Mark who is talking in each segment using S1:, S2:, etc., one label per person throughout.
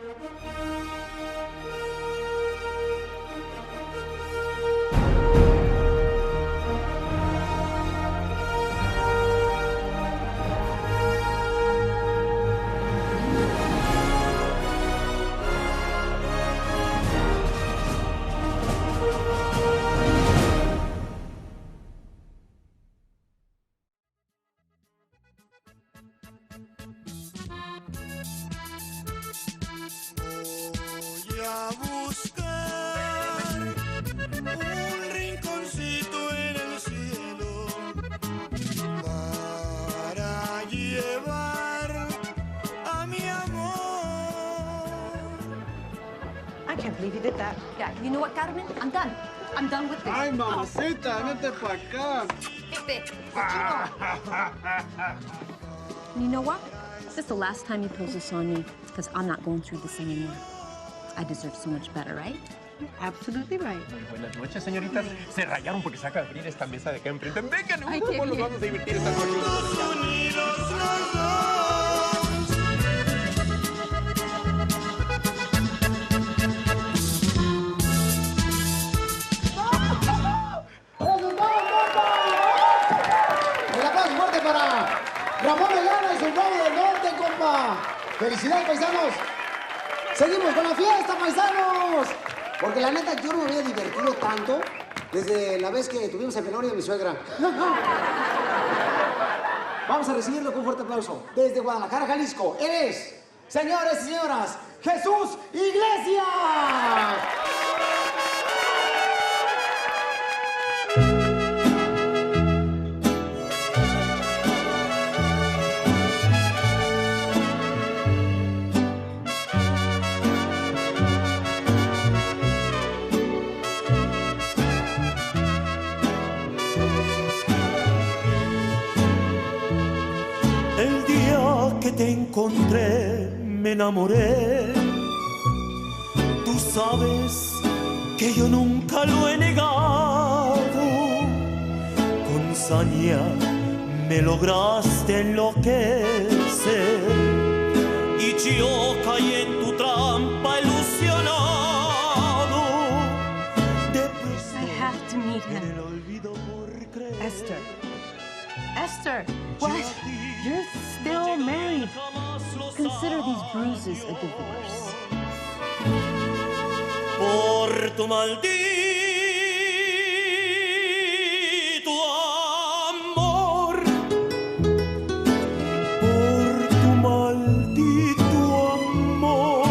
S1: Voy a buscar un rinconcito en el cielo para llevar a mi amor.
S2: I can't believe you did that.
S3: Yeah, you know what, Carmen? I'm done. I'm done with this.
S4: Ay, mamacita, vete pa' acá.
S3: Pepe, you know what? This is the last time he pulls this on me, because I'm not going through this anymore. I deserve so much better, right?
S2: Absolutely right.
S5: Muy buenas noches, señoritas. Se rayaron porque se acaba de abrir esta mesa de acá enfrente. Vengan,
S3: Ay, qué
S5: ¿cómo nos
S3: bien.
S5: vamos a divertir esta noche?
S1: Unidos los dos.
S6: El aplauso fuerte para Ramón Ayala y su Bravo del Norte, compa. ¡Felicidades, paisanos! Seguimos con la fiesta, paisanos. Porque la neta, yo no me había divertido tanto desde la vez que tuvimos el velorio de mi suegra. Vamos a recibirlo con un fuerte aplauso. Desde Guadalajara, Jalisco, él es, señores y señoras, Jesús Iglesias.
S1: El día que te encontré, me enamoré. Tú sabes que yo nunca lo he negado. Con saña me lograste enloquecer. Y yo caí en tu trampa ilusionado.
S3: I have to meet
S1: En
S3: him.
S1: el olvido por creer.
S2: Esther. Esther,
S3: What?
S2: you're still married.
S3: Consider these bruises a divorce.
S1: Por tu maldito amor, por tu maldito amor.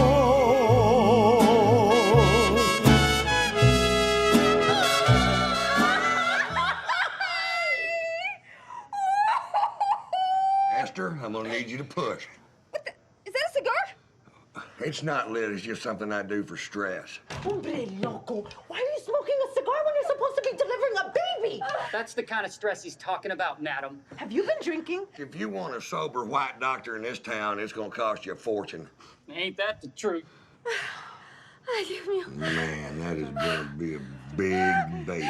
S7: Esther, I'm gonna need you to push.
S3: Is that a cigar?
S7: It's not lit, it's just something I do for stress.
S2: Hombre loco. Why are you smoking a cigar when you're supposed to be delivering a baby?
S8: That's the kind of stress he's talking about, madam.
S2: Have you been drinking?
S7: If you want a sober white doctor in this town, it's gonna cost you a fortune.
S8: Ain't that the truth?
S3: Ay, Dios mío.
S7: Man, that is gonna be a big baby.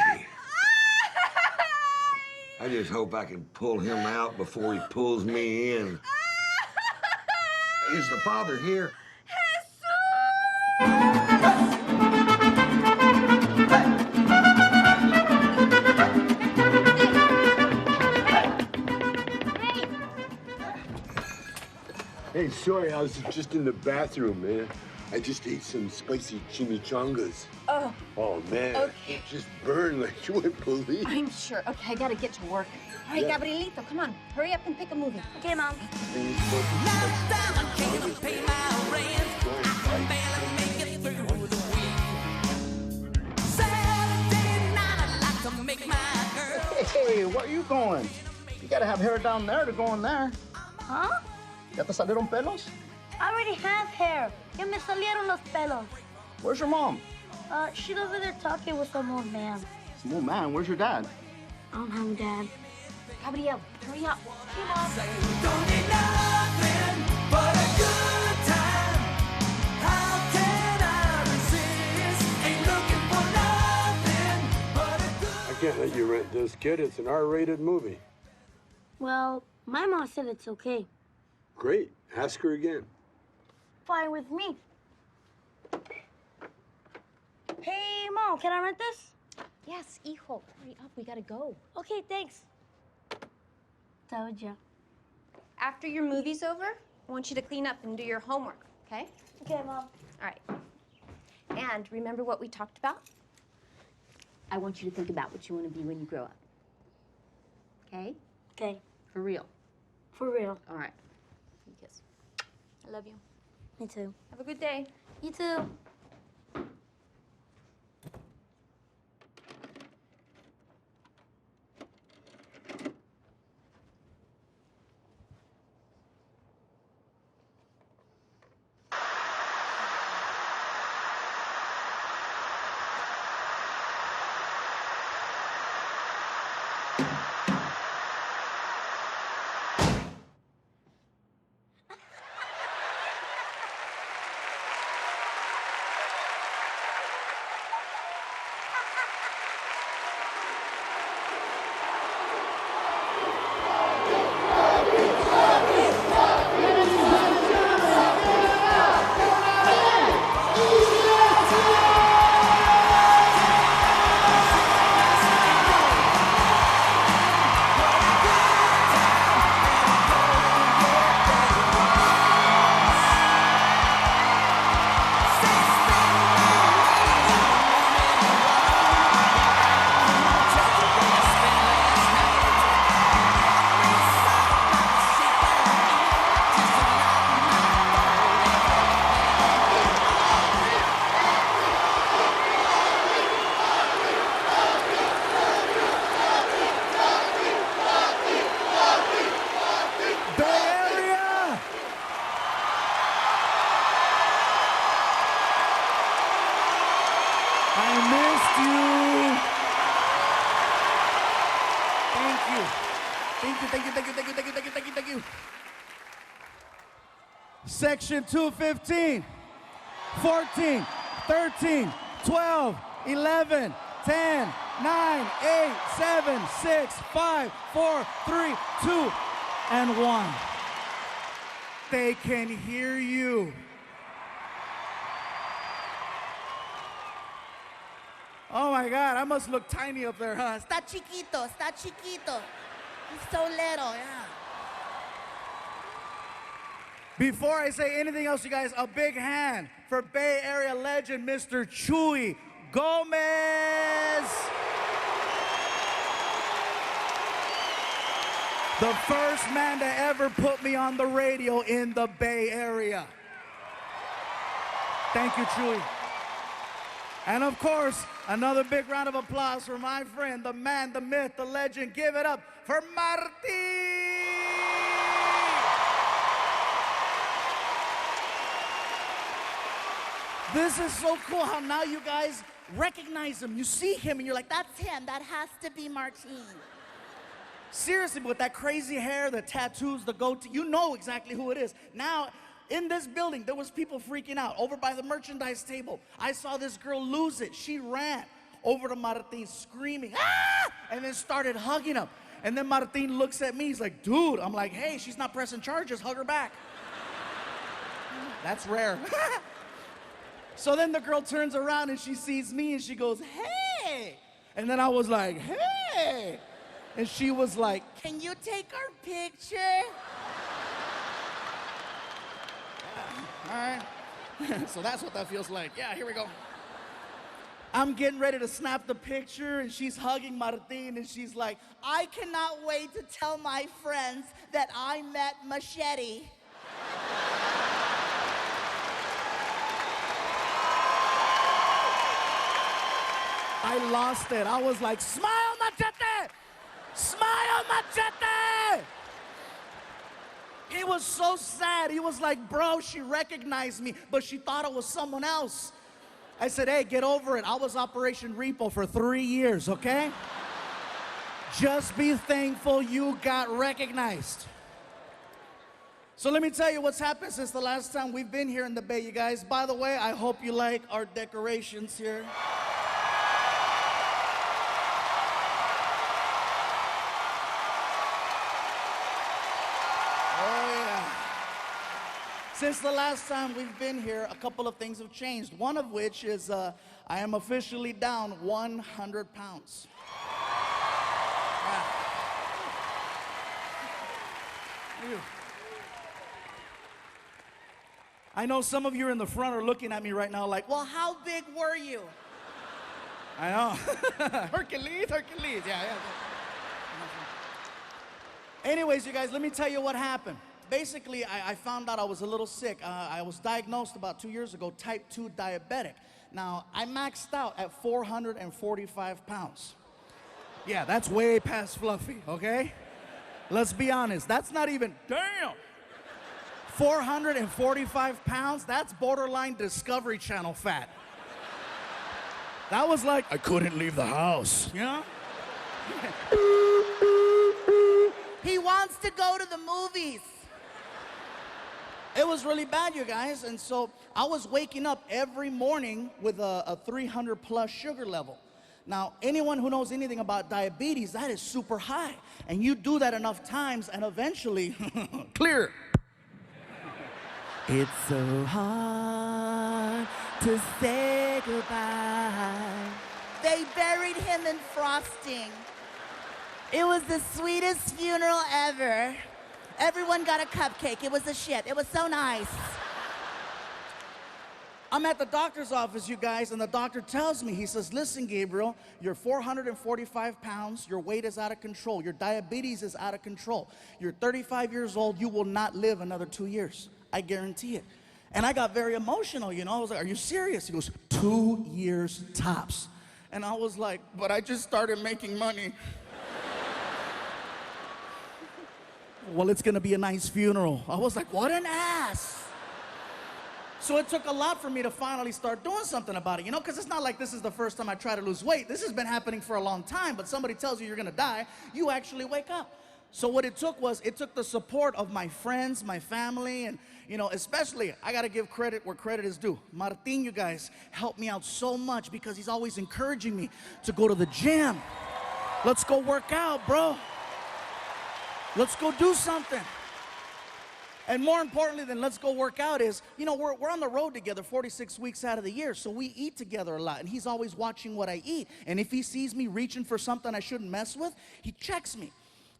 S7: I just hope I can pull him out before he pulls me in. Is the father here?
S9: Hey, sorry, I was just in the bathroom, man. I just ate some spicy chimichangas.
S3: Oh,
S9: Oh, man.
S3: Okay.
S9: It just burned like you wouldn't believe.
S3: I'm sure. Okay, I gotta get to work. All right,
S9: Yeah.
S3: Gabrielito, come on. Hurry up and pick a movie. Okay, Mom.
S4: Hey, where are you going? You gotta have hair down there to go in there.
S10: Huh?
S4: ¿Ya te salieron pelos?
S10: I already have hair. Ya me salieron los pelos.
S4: Where's your mom?
S10: She's over there talking with some old man.
S4: Some old man. Where's your dad?
S10: I don't have a dad.
S3: Gabriel, hurry up.
S9: I can't let you rent this, kid. It's an R-rated movie.
S10: Well, my mom said it's okay.
S9: Great. Ask her again.
S10: Fine with me. Hey, Mom, can I rent this?
S3: Yes, hijo. Hurry up. We gotta go.
S10: Okay, thanks. Told ya.
S3: After your movie's over, I want you to clean up and do your homework, okay?
S10: Okay, Mom.
S3: All right. And remember what we talked about? I want you to think about what you want to be when you grow up. Okay?
S10: Okay.
S3: For real.
S10: For real.
S3: All right. Kiss. I love you.
S10: Me too.
S3: Have a good day.
S10: You too.
S11: Section 215, 14, 13, 12, 11, 10, 9, 8, 7, 6, 5, 4, 3, 2, and 1. They can hear you. Oh my God, I must look tiny up there, huh?
S12: Está chiquito, está chiquito. He's so little, yeah.
S11: Before I say anything else, you guys, a big hand for Bay Area legend, Mr. Chuy Gomez. The first man to ever put me on the radio in the Bay Area. Thank you, Chuy. And of course, another big round of applause for my friend, the man, the myth, the legend. Give it up for Martin. This is so cool how now you guys recognize him. You see him and you're like,
S12: That's him. That has to be Martin.
S11: seriously, with that crazy hair, the tattoos, the goatee, you know exactly who it is. Now, in this building, there was people freaking out. Over by the merchandise table, I saw this girl lose it. She ran over to Martin screaming, ah! And then started hugging him. And then Martin looks at me, he's like, dude. I'm like, hey, she's not pressing charges, hug her back. That's rare. So then the girl turns around and she sees me and she goes, hey! And then I was like, hey! And she was like,
S12: Can you take our picture?
S11: all right. So that's what that feels like. Yeah, here we go. I'm getting ready to snap the picture and she's hugging Martin and she's like,
S12: I cannot wait to tell my friends that I met Machete.
S11: I lost it. I was like, smile, Machete! Smile, Machete! He was so sad. He was like, bro, she recognized me, but she thought it was someone else. I said, hey, get over it. I was Operation Repo for 3 years, okay? Just be thankful you got recognized. So let me tell you what's happened since the last time we've been here in the Bay, you guys. By the way, I hope you like our decorations here. Since the last time we've been here, a couple of things have changed. One of which is I am officially down 100 pounds. Yeah. I know some of you in the front are looking at me right now like,
S12: Well, how big were you?
S11: I know. Hercules, yeah. Anyways, you guys, let me tell you what happened. Basically, I found out I was a little sick. I was diagnosed about 2 years ago, type 2 diabetic. Now, I maxed out at 445 pounds. Yeah, that's way past fluffy, okay? Let's be honest, that's not even, damn! 445 pounds, that's borderline Discovery Channel fat. That was like, I couldn't leave the house, you know?
S12: He wants to go to the movies.
S11: It was really bad, you guys, and so I was waking up every morning with a 300 plus sugar level. Now, anyone who knows anything about diabetes, that is super high. And you do that enough times and eventually, clear. It's so hard to say goodbye.
S12: They buried him in frosting. It was the sweetest funeral ever. Everyone got a cupcake. It was a shit. It was so nice.
S11: I'm at the doctor's office, you guys, and the doctor tells me, he says, listen, Gabriel, you're 445 pounds, your weight is out of control, your diabetes is out of control, you're 35 years old, you will not live another 2 years. I guarantee it. And I got very emotional, you know, I was like, are you serious? He goes, 2 years tops. And I was like, but I just started making money. Well, it's gonna be a nice funeral. I was like, what an ass. So it took a lot for me to finally start doing something about it, you know, because it's not like this is the first time I try to lose weight. This has been happening for a long time, but somebody tells you you're gonna die, you actually wake up. So what it took was, it took the support of my friends, my family, and, you know, especially, I gotta give credit where credit is due. Martin, you guys, helped me out so much because he's always encouraging me to go to the gym. Let's go work out, bro. Let's go do something. And more importantly than let's go work out is, you know, we're on the road together 46 weeks out of the year, so we eat together a lot, and he's always watching what I eat. And if he sees me reaching for something I shouldn't mess with, he checks me,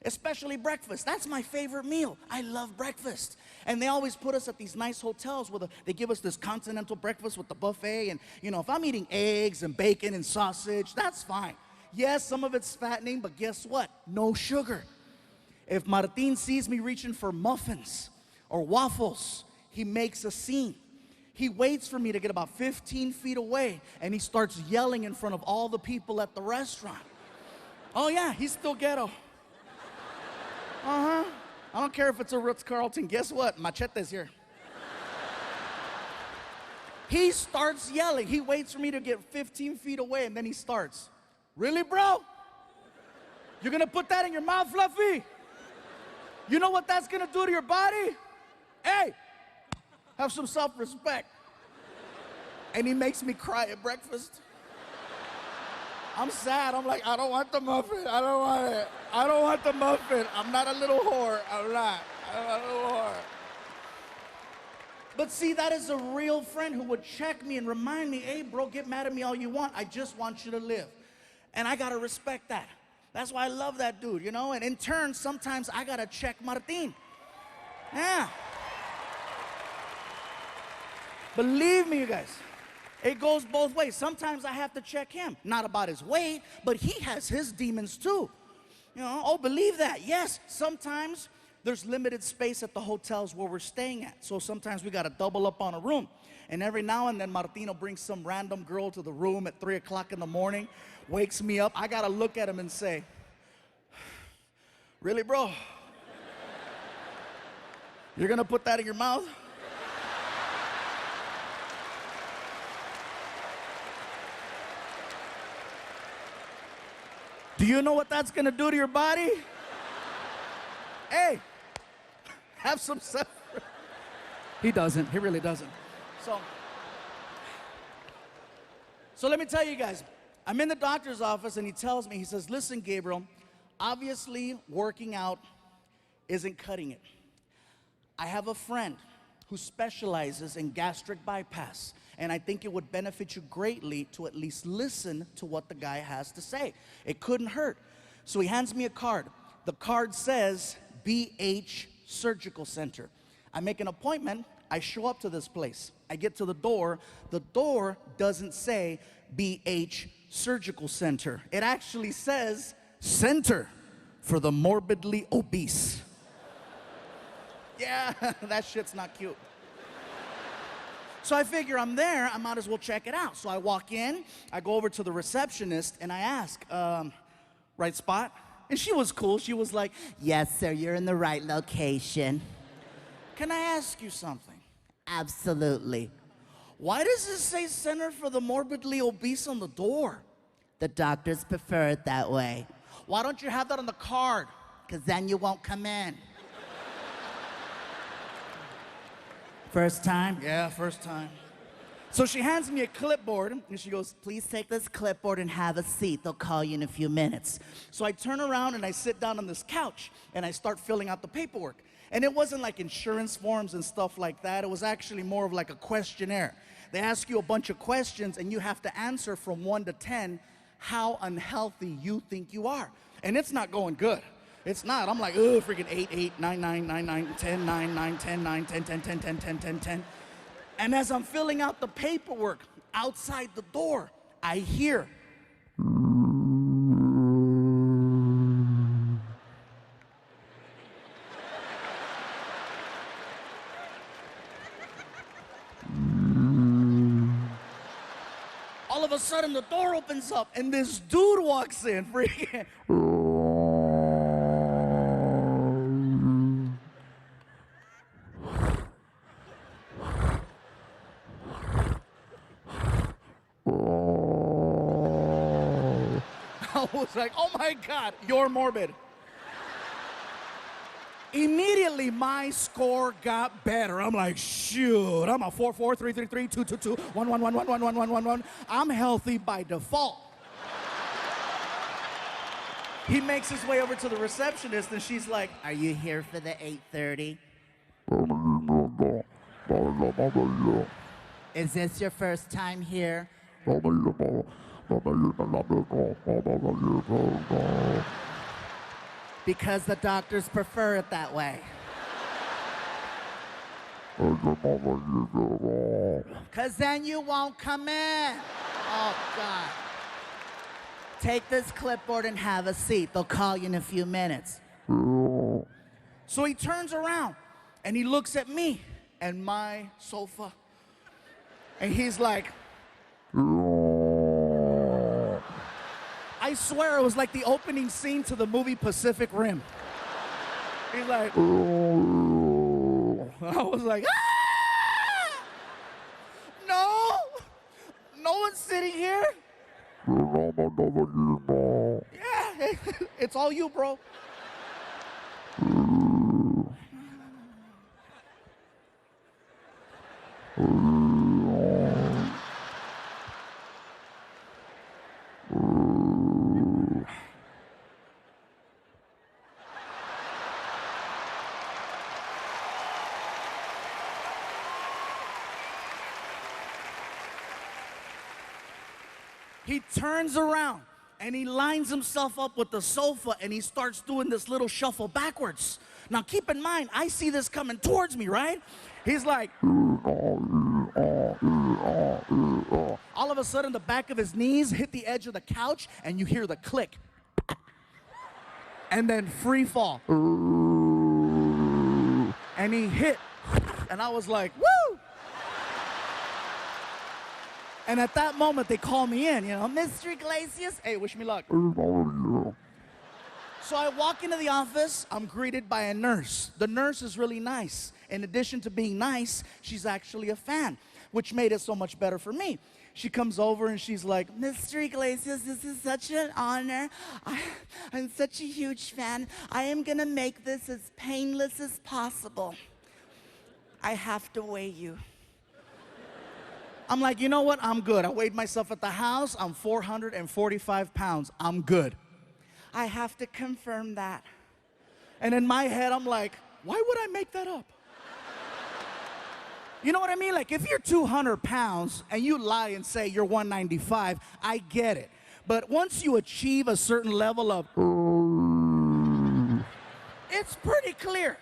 S11: especially breakfast. That's my favorite meal. I love breakfast. And they always put us at these nice hotels where they give us this continental breakfast with the buffet, and, you know, if I'm eating eggs and bacon and sausage, that's fine. Yes, some of it's fattening, but guess what? No sugar. If Martin sees me reaching for muffins or waffles, he makes a scene. He waits for me to get about 15 feet away, and he starts yelling in front of all the people at the restaurant. Oh yeah, he's still ghetto. I don't care if it's a Ritz-Carlton. Guess what? Machete's here. He starts yelling. He waits for me to get 15 feet away, and then he starts. Really, bro? You're gonna put that in your mouth, Fluffy? You know what that's gonna do to your body? Hey, have some self-respect. And he makes me cry at breakfast. I'm sad. I'm like, I don't want the muffin. I don't want it. I don't want the muffin. I'm not a little whore. I'm not a little whore. But see, that is a real friend who would check me and remind me, hey, bro, get mad at me all you want. I just want you to live. And I gotta respect that. That's why I love that dude, you know? And in turn, sometimes I gotta check Martin. Yeah. Believe me, you guys, it goes both ways. Sometimes I have to check him, not about his weight, but he has his demons too. You know, oh, believe that. Yes, sometimes there's limited space at the hotels where we're staying at. So sometimes we gotta double up on a room. And every now and then, Martino brings some random girl to the room at 3 o'clock in the morning, wakes me up. I gotta look at him and say, really, bro? You're gonna put that in your mouth? Do you know what that's gonna do to your body? Hey, have some self. He doesn't, he really doesn't. So let me tell you guys, I'm in the doctor's office and he tells me, he says, listen, Gabriel, obviously working out isn't cutting it. I have a friend who specializes in gastric bypass. And I think it would benefit you greatly to at least listen to what the guy has to say. It couldn't hurt. So he hands me a card. The card says BH Surgical Center. I make an appointment. I show up to this place. I get to the door. The door doesn't say BH Surgical Center. It actually says Center for the Morbidly Obese. Yeah, that shit's not cute. So I figure I'm there, I might as well check it out. So I walk in, I go over to the receptionist, and I ask, right spot? And she was cool. She was like, yes, sir, you're in the right location. Can I ask you something? Absolutely. Why does it say Center for the Morbidly Obese on the door? The doctors prefer it that way. Why don't you have that on the card? Because then you won't come in. First time? Yeah, first time. So she hands me a clipboard, and she goes, please take this clipboard and have a seat. They'll call you in a few minutes. So I turn around and I sit down on this couch, and I start filling out the paperwork. And it wasn't like insurance forms and stuff like that. It was actually more of like a questionnaire. They ask you a bunch of questions, and you have to answer from 1 to 10 how unhealthy you think you are. And it's not going good. It's not. I'm like, oh, freaking 8, 8, 9, 9, 9, 9, 10, 9, 9, 10, 9, 10, 10, 10, 10, 10, 10, 10. And as I'm filling out the paperwork outside the door, I hear. All of a sudden, the door opens up, and this dude walks in, freaking. I was like, oh my God, you're morbid. Immediately, my score got better. I'm like, shoot, I'm a 4, 4, 3, 3, 3, 2, 2, 2, 1, 1, 1, 1, 1, 1, 1, 1, 1. I'm healthy by default. He makes his way over to the receptionist, and she's like, are you here for the 8:30? Is this your first time here? Because the doctors prefer it that way. Because then you won't come in. Oh, God. Take this clipboard and have a seat. They'll call you in a few minutes. So he turns around, and he looks at me and my sofa, and he's like, I swear it was like the opening scene to the movie Pacific Rim. He's like, I was like, ah! No! No one's sitting here? Yeah, it's all you, bro. He turns around and he lines himself up with the sofa and he starts doing this little shuffle backwards. Now keep in mind, I see this coming towards me, right? He's like, all of a sudden the back of his knees hit the edge of the couch and you hear the click. And then free fall. And he hit. And I was like, woo! And at that moment, they call me in, you know, Mr. Iglesias, hey, wish me luck. So I walk into the office, I'm greeted by a nurse. The nurse is really nice. In addition to being nice, she's actually a fan, which made it so much better for me. She comes over and she's like, Mr. Iglesias, this is such an honor. I'm such a huge fan. I am gonna make this as painless as possible. I have to weigh you. I'm like, you know what? I'm good. I weighed myself at the house. I'm 445 pounds. I'm good. I have to confirm that. And in my head, I'm like, why would I make that up? You know what I mean? Like, if you're 200 pounds and you lie and say you're 195, I get it. But once you achieve a certain level of, it's pretty clear.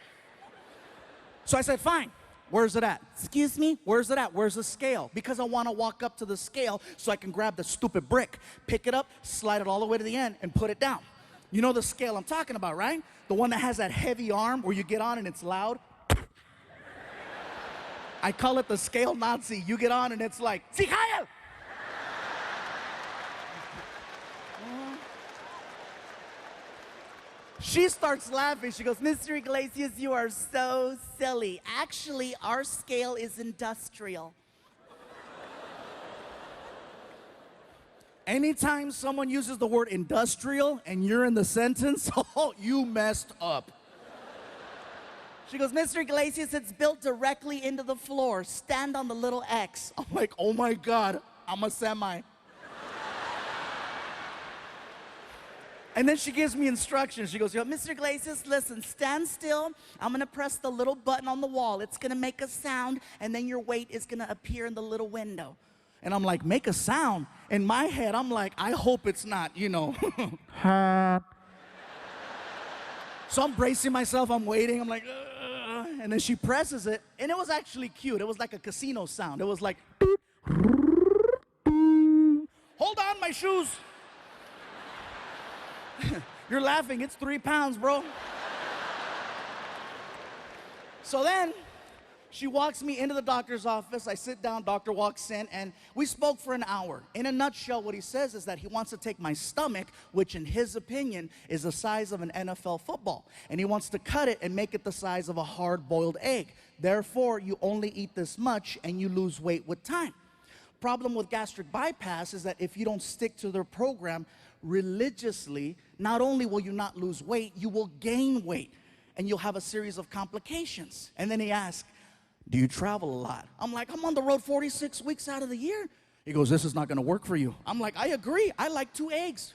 S11: So I said, fine, where's it at? Excuse me, where's it at? Where's the scale? Because I want to walk up to the scale so I can grab the stupid brick, pick it up, slide it all the way to the end, and put it down. You know the scale I'm talking about, right? The one that has that heavy arm where you get on and it's loud. I call it the scale Nazi. You get on and it's like, Sichaya! She starts laughing. She goes, Mr. Iglesias, you are so silly. Actually, our scale is industrial. Anytime someone uses the word industrial and you're in the sentence, oh, you messed up. She goes, Mr. Iglesias, it's built directly into the floor. Stand on the little X. I'm like, oh my God, I'm a semi. And then she gives me instructions. She goes, Mr. Iglesias, listen, stand still. I'm gonna press the little button on the wall. It's gonna make a sound, and then your weight is gonna appear in the little window. And I'm like, make a sound? In my head, I'm like, I hope it's not, you know. So I'm bracing myself, I'm waiting, I'm like, and then she presses it, and it was actually cute. It was like a casino sound. It was like, hold on, my shoes. You're laughing, it's 3 pounds, bro. So then, she walks me into the doctor's office. I sit down, doctor walks in, and we spoke for an hour. In a nutshell, what he says is that he wants to take my stomach, which in his opinion is the size of an NFL football, and he wants to cut it and make it the size of a hard-boiled egg. Therefore, you only eat this much and you lose weight with time. Problem with gastric bypass is that if you don't stick to their program religiously, not only will you not lose weight, you will gain weight, and you'll have a series of complications. And then he asked, do you travel a lot? I'm like, I'm on the road 46 weeks out of the year. He goes, this is not gonna work for you. I'm like, I agree, I like 2 eggs.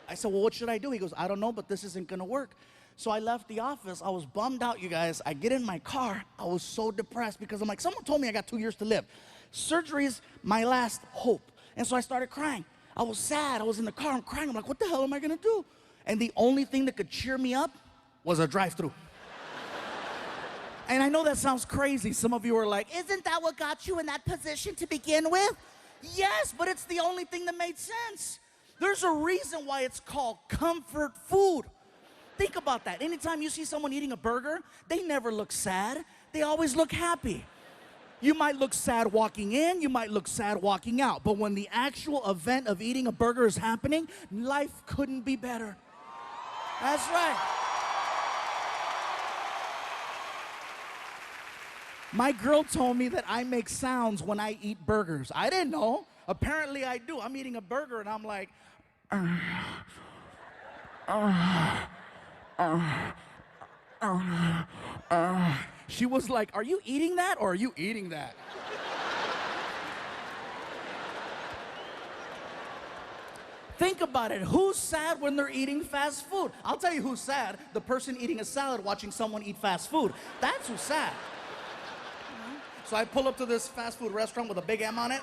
S11: I said, well, what should I do? He goes, I don't know, but this isn't gonna work. So I left the office, I was bummed out, you guys. I get in my car, I was so depressed because I'm like, someone told me I got 2 years to live. Surgery's my last hope. And so I started crying. I was sad, I was in the car, I'm crying. I'm like, what the hell am I gonna do? And the only thing that could cheer me up was a drive-thru. And I know that sounds crazy. Some of you are like, isn't that what got you in that position to begin with? Yes, but it's the only thing that made sense. There's a reason why it's called comfort food. Think about that. Anytime you see someone eating a burger, they never look sad. They always look happy. You might look sad walking in, you might look sad walking out, but when the actual event of eating a burger is happening, life couldn't be better. That's right. My girl told me that I make sounds when I eat burgers. I didn't know. Apparently I do. I'm eating a burger and I'm like, She was like, are you eating that or are you eating that? Think about it. Who's sad when they're eating fast food? I'll tell you who's sad. The person eating a salad watching someone eat fast food. That's who's sad. So I pull up to this fast food restaurant with a big M on it.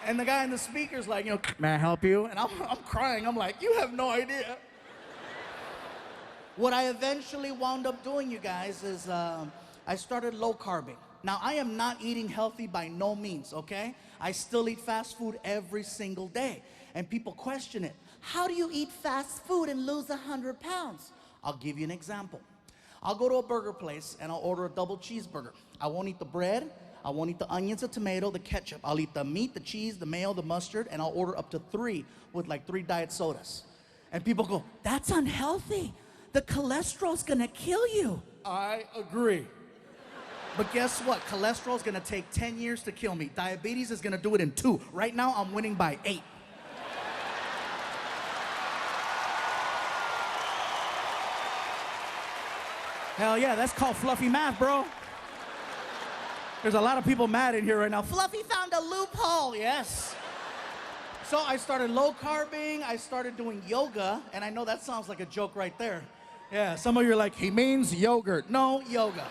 S11: And the guy in the speaker's like, you know, may I help you? And I'm crying. I'm like, you have no idea. What I eventually wound up doing, you guys, is I started low carbing. Now, I am not eating healthy by no means, okay? I still eat fast food every single day. And people question it. How do you eat fast food and lose 100 pounds? I'll give you an example. I'll go to a burger place and I'll order a double cheeseburger. I won't eat the bread, I won't eat the onions, the tomato, the ketchup. I'll eat the meat, the cheese, the mayo, the mustard, and I'll order up to 3 with like 3 diet sodas. And people go, that's unhealthy. The cholesterol's gonna kill you. I agree. But guess what? Cholesterol's gonna take 10 years to kill me. Diabetes is gonna do it in 2. Right now, I'm winning by 8. Hell yeah, that's called fluffy math, bro. There's a lot of people mad in here right now. Fluffy found a loophole, yes. So I started low carbing, I started doing yoga, and I know that sounds like a joke right there. Yeah, some of you are like, he means yogurt. No, yoga.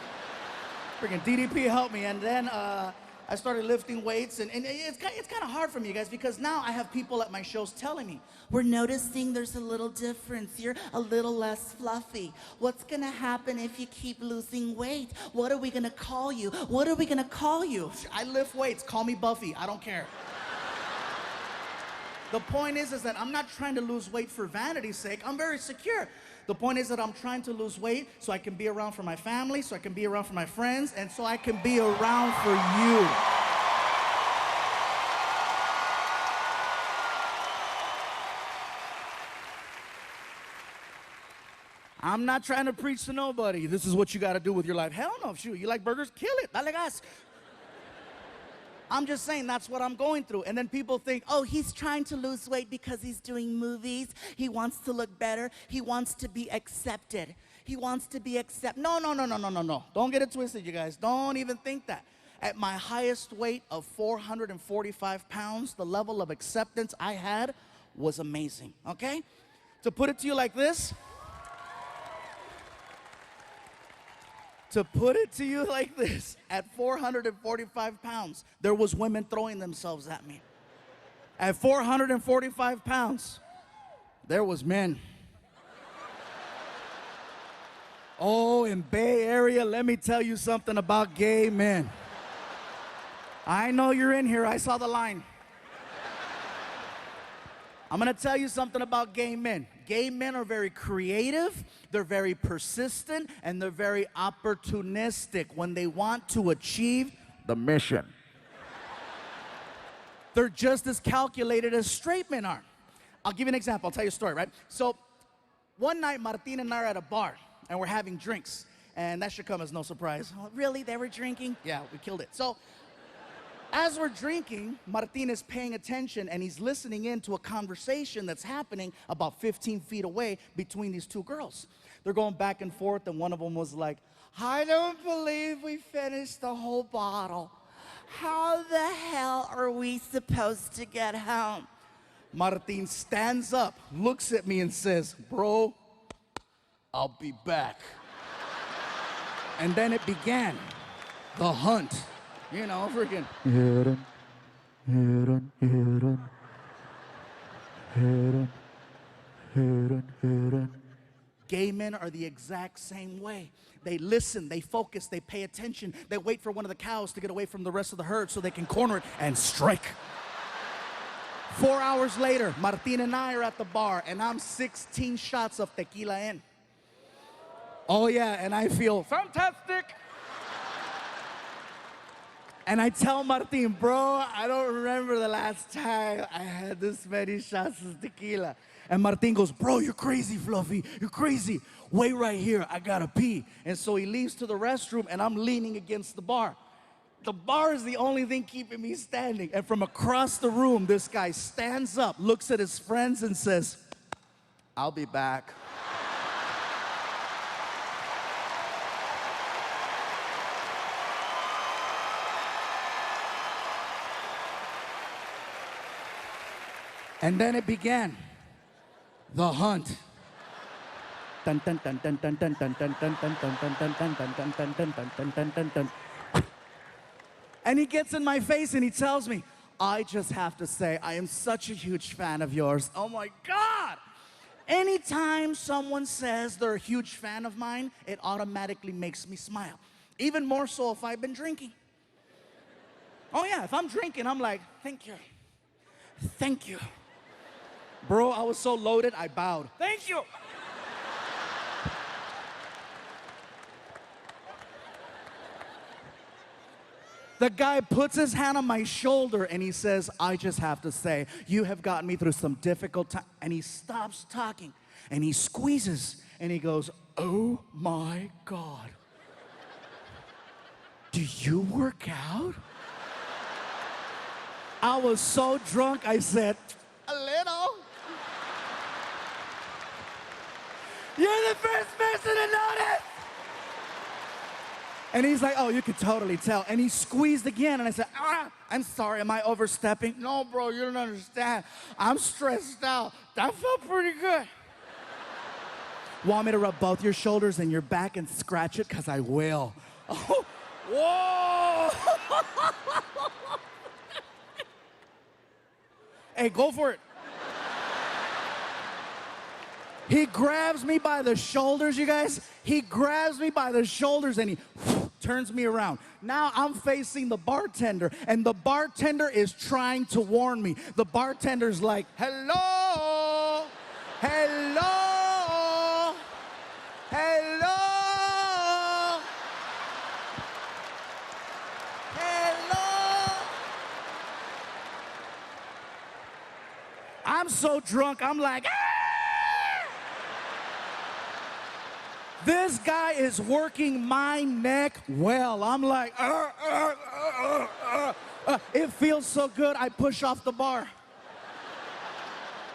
S11: Freaking DDP helped me, and then I started lifting weights, and it's kind of hard for me, you guys, because now I have people at my shows telling me, we're noticing there's a little difference. You're a little less fluffy. What's gonna happen if you keep losing weight? What are we gonna call you? What are we gonna call you? I lift weights, call me Buffy, I don't care. The point is that I'm not trying to lose weight for vanity's sake. I'm very secure. The point is that I'm trying to lose weight so I can be around for my family, so I can be around for my friends, and so I can be around for you. I'm not trying to preach to nobody. This is what you got to do with your life. Hell no, shoot. You like burgers? Kill it. Dale gas. I'm just saying that's what I'm going through. And then people think, oh, he's trying to lose weight because he's doing movies. He wants to look better. He wants to be accepted. He wants to be accepted. No. Don't get it twisted, you guys. Don't even think that. At my highest weight of 445 pounds, the level of acceptance I had was amazing, okay? To put it to you like this, at 445 pounds, there was women throwing themselves at me. At 445 pounds, there was men. Oh, in Bay Area, let me tell you something about gay men. I know you're in here, I saw the line. I'm gonna tell you something about gay men. Gay men are very creative, they're very persistent, and they're very opportunistic when they want to achieve the mission. They're just as calculated as straight men are. I'll give you an example, I'll tell you a story, right? So, one night, Martin and I are at a bar, and we're having drinks, and that should come as no surprise. Oh, really, they were drinking? Yeah, we killed it. So, as we're drinking, Martin is paying attention and he's listening in to a conversation that's happening about 15 feet away between these two girls. They're going back and forth, and one of them was like, I don't believe we finished the whole bottle. How the hell are we supposed to get home? Martin stands up, looks at me and says, bro, I'll be back. And then it began, the hunt. You know, freaking. Gay men are the exact same way. They listen, they focus, they pay attention. They wait for one of the cows to get away from the rest of the herd so they can corner it and strike. 4 hours later, Martin and I are at the bar, and I'm 16 shots of tequila in. Oh yeah, and I feel fantastic. And I tell Martin, bro, I don't remember the last time I had this many shots of tequila. And Martin goes, bro, you're crazy, Fluffy. You're crazy. Wait right here. I gotta pee. And so he leaves to the restroom, and I'm leaning against the bar. The bar is the only thing keeping me standing. And from across the room, this guy stands up, looks at his friends, and says, I'll be back. And then it began, the hunt. And he gets in my face and he tells me, I just have to say, I am such a huge fan of yours. Oh my God! Anytime someone says they're a huge fan of mine, it automatically makes me smile. Even more so if I've been drinking. Oh yeah, if I'm drinking, I'm like, thank you. Thank you. Bro, I was so loaded, I bowed. Thank you. The guy puts his hand on my shoulder and he says, I just have to say, you have gotten me through some difficult time. And he stops talking and he squeezes and he goes, oh my God. Do you work out? I was so drunk, I said, a little. You're the first person to notice. And he's like, oh, you could totally tell. And he squeezed again, and I said, I'm sorry, am I overstepping? No, bro, you don't understand. I'm stressed out. That felt pretty good. Want me to rub both your shoulders and your back and scratch it? Because I will. Oh, whoa! Hey, go for it. He grabs me by the shoulders, you guys. He grabs me by the shoulders and he turns me around. Now I'm facing the bartender, and the bartender is trying to warn me. The bartender's like, hello, hello, hello, hello. I'm so drunk, I'm like, ah! This guy is working my neck well. I'm like, it feels so good, I push off the bar.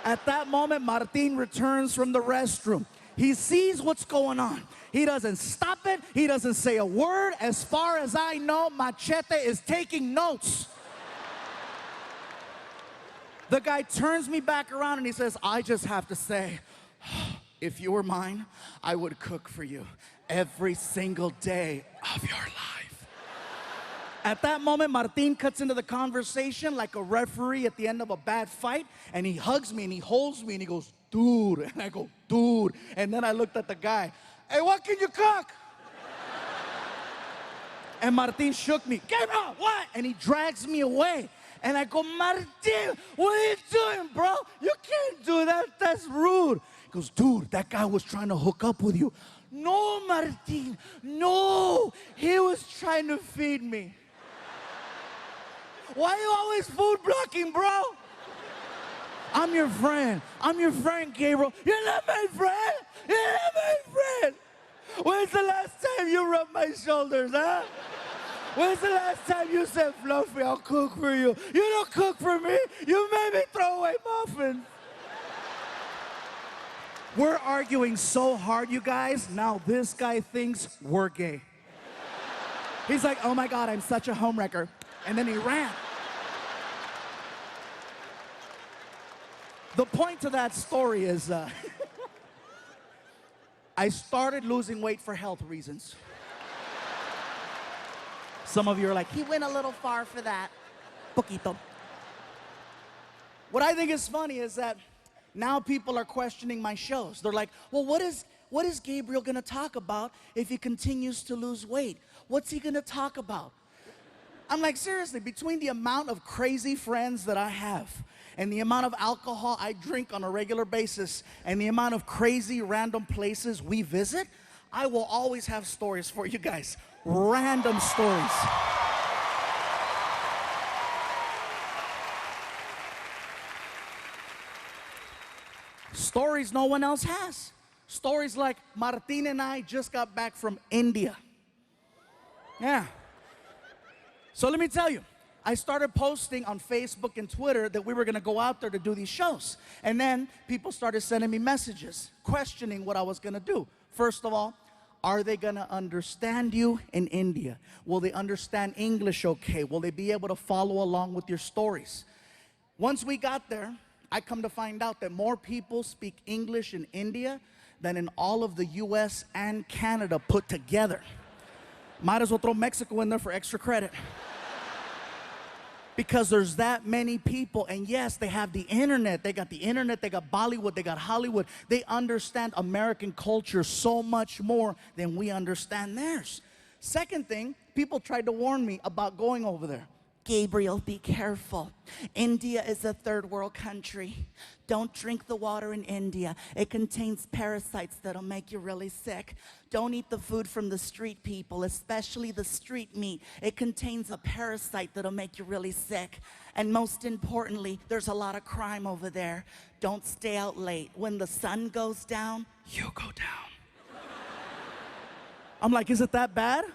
S11: At that moment, Martin returns from the restroom. He sees what's going on. He doesn't stop it. He doesn't say a word. As far as I know, Machete is taking notes. The guy turns me back around and he says, I just have to say, if you were mine, I would cook for you every single day of your life. At that moment, Martin cuts into the conversation like a referee at the end of a bad fight, and he hugs me and he holds me and he goes, dude. And I go, dude. And then I looked at the guy, hey, what can you cook? And Martin shook me, Gabriel, what? And he drags me away. And I go, Martin, what are you doing, bro? You can't do that, that's rude. He goes, dude, that guy was trying to hook up with you. No, Martin, no, he was trying to feed me. Why are you always food blocking, bro? I'm your friend, Gabriel. You're not my friend, you're not my friend. When's the last time you rubbed my shoulders, huh? When's the last time you said, Fluffy, I'll cook for you? You don't cook for me. You made me throw away muffins. We're arguing so hard, you guys. Now this guy thinks we're gay. He's like, oh my God, I'm such a homewrecker. And then he ran. The point to that story is I started losing weight for health reasons. Some of you are like,
S12: He went a little far for that.
S11: poquito. What I think is funny is that now people are questioning my shows. They're like, well, what is Gabriel gonna talk about if he continues to lose weight? What's he gonna talk about? I'm like, seriously, between the amount of crazy friends that I have and the amount of alcohol I drink on a regular basis and the amount of crazy random places we visit, I will always have stories for you guys. Random stories. Stories no one else has. Stories like Martin and I just got back from India. Yeah. So let me tell you, I started posting on Facebook and Twitter that we were gonna go out there to do these shows. And then people started sending me messages, questioning what I was gonna do. First of all, are they gonna understand you in India? Will they understand English okay? Will they be able to follow along with your stories? Once we got there, I come to find out that more people speak English in India than in all of the US and Canada put together. Might as well throw Mexico in there for extra credit. Because there's that many people, and yes, they have the internet. They got the internet, they got Bollywood, they got Hollywood. They understand American culture so much more than we understand theirs. Second thing, people tried to warn me about going over there.
S12: Gabriel, be careful. India is a third world country. Don't drink the water in India. It contains parasites that'll make you really sick. Don't eat the food from the street people, especially the street meat. It contains a parasite that'll make you really sick. And most importantly, there's a lot of crime over there. Don't stay out late. When the sun goes down, you go down.
S11: I'm like, is it that bad?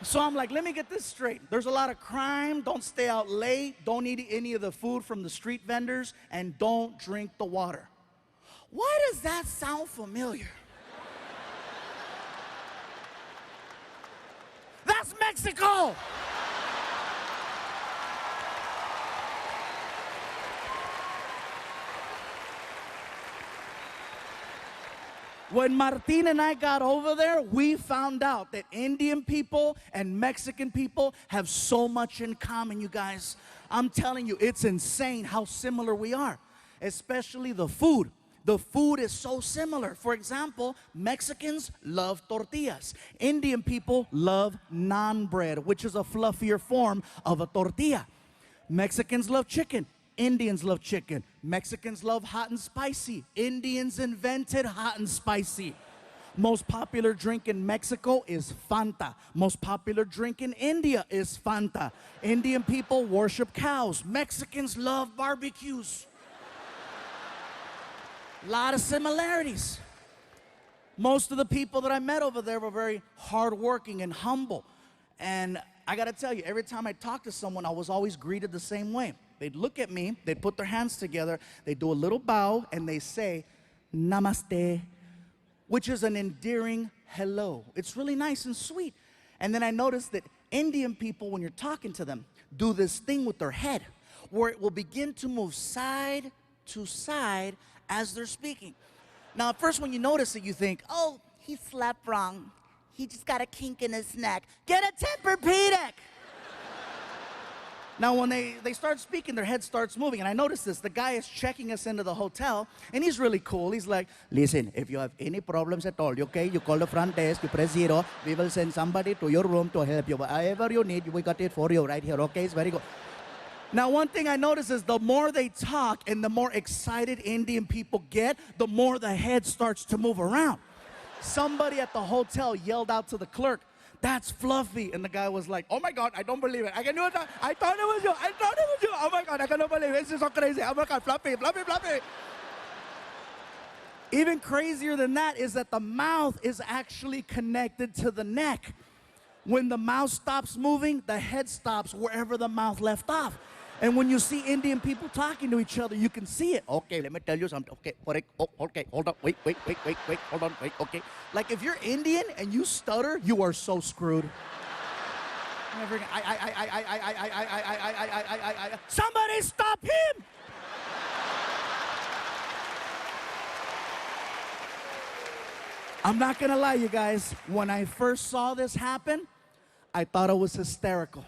S11: So I'm like, let me get this straight. There's a lot of crime. Don't stay out late. Don't eat any of the food from the street vendors. And don't drink the water. Why does that sound familiar? That's Mexico! When Martin and I got over there, we found out that Indian people and Mexican people have so much in common, you guys. I'm telling you, it's insane how similar we are, especially the food. The food is so similar. For example, Mexicans love tortillas. Indian people love naan bread, which is a fluffier form of a tortilla. Mexicans love chicken. Indians love chicken. Mexicans love hot and spicy. Indians invented hot and spicy. Most popular drink in Mexico is Fanta. Most popular drink in India is Fanta. Indian people worship cows. Mexicans love barbecues. A lot of similarities. Most of the people that I met over there were very hardworking and humble. And I gotta tell you, every time I talked to someone, I was always greeted the same way. They'd look at me, they'd put their hands together, they'd do a little bow, and they say, namaste, which is an endearing hello. It's really nice and sweet. And then I noticed that Indian people, when you're talking to them, do this thing with their head, where it will begin to move side to side as they're speaking. Now, at first when you notice it, you think, oh, he slept wrong. He just got a kink in his neck. Get a Tempur-Pedic! Now, when they start speaking, their head starts moving. And I noticed this. The guy is checking us into the hotel, and he's really cool. He's like, listen, if you have any problems at all, okay, you call the front desk, you press 0. We will send somebody to your room to help you. Whatever you need, we got it for you right here, okay? It's very good. Now, one thing I notice is the more they talk and the more excited Indian people get, the more the head starts to move around. Somebody at the hotel yelled out to the clerk, that's Fluffy. And the guy was like, oh my God, I don't believe it. I can do it. I thought it was you. I thought it was you. Oh my God, I cannot believe it. This is so crazy. Oh my God, Fluffy, Fluffy, Fluffy. Even crazier than that is that the mouth is actually connected to the neck. When the mouth stops moving, the head stops wherever the mouth left off. And when you see Indian people talking to each other, you can see it. Okay, let me tell you something. Okay, okay, hold on, wait, hold on, wait, okay. Like if you're Indian and you stutter, you are so screwed. Somebody stop him! I'm not gonna lie, you guys. When I first saw this happen, I thought it was hysterical.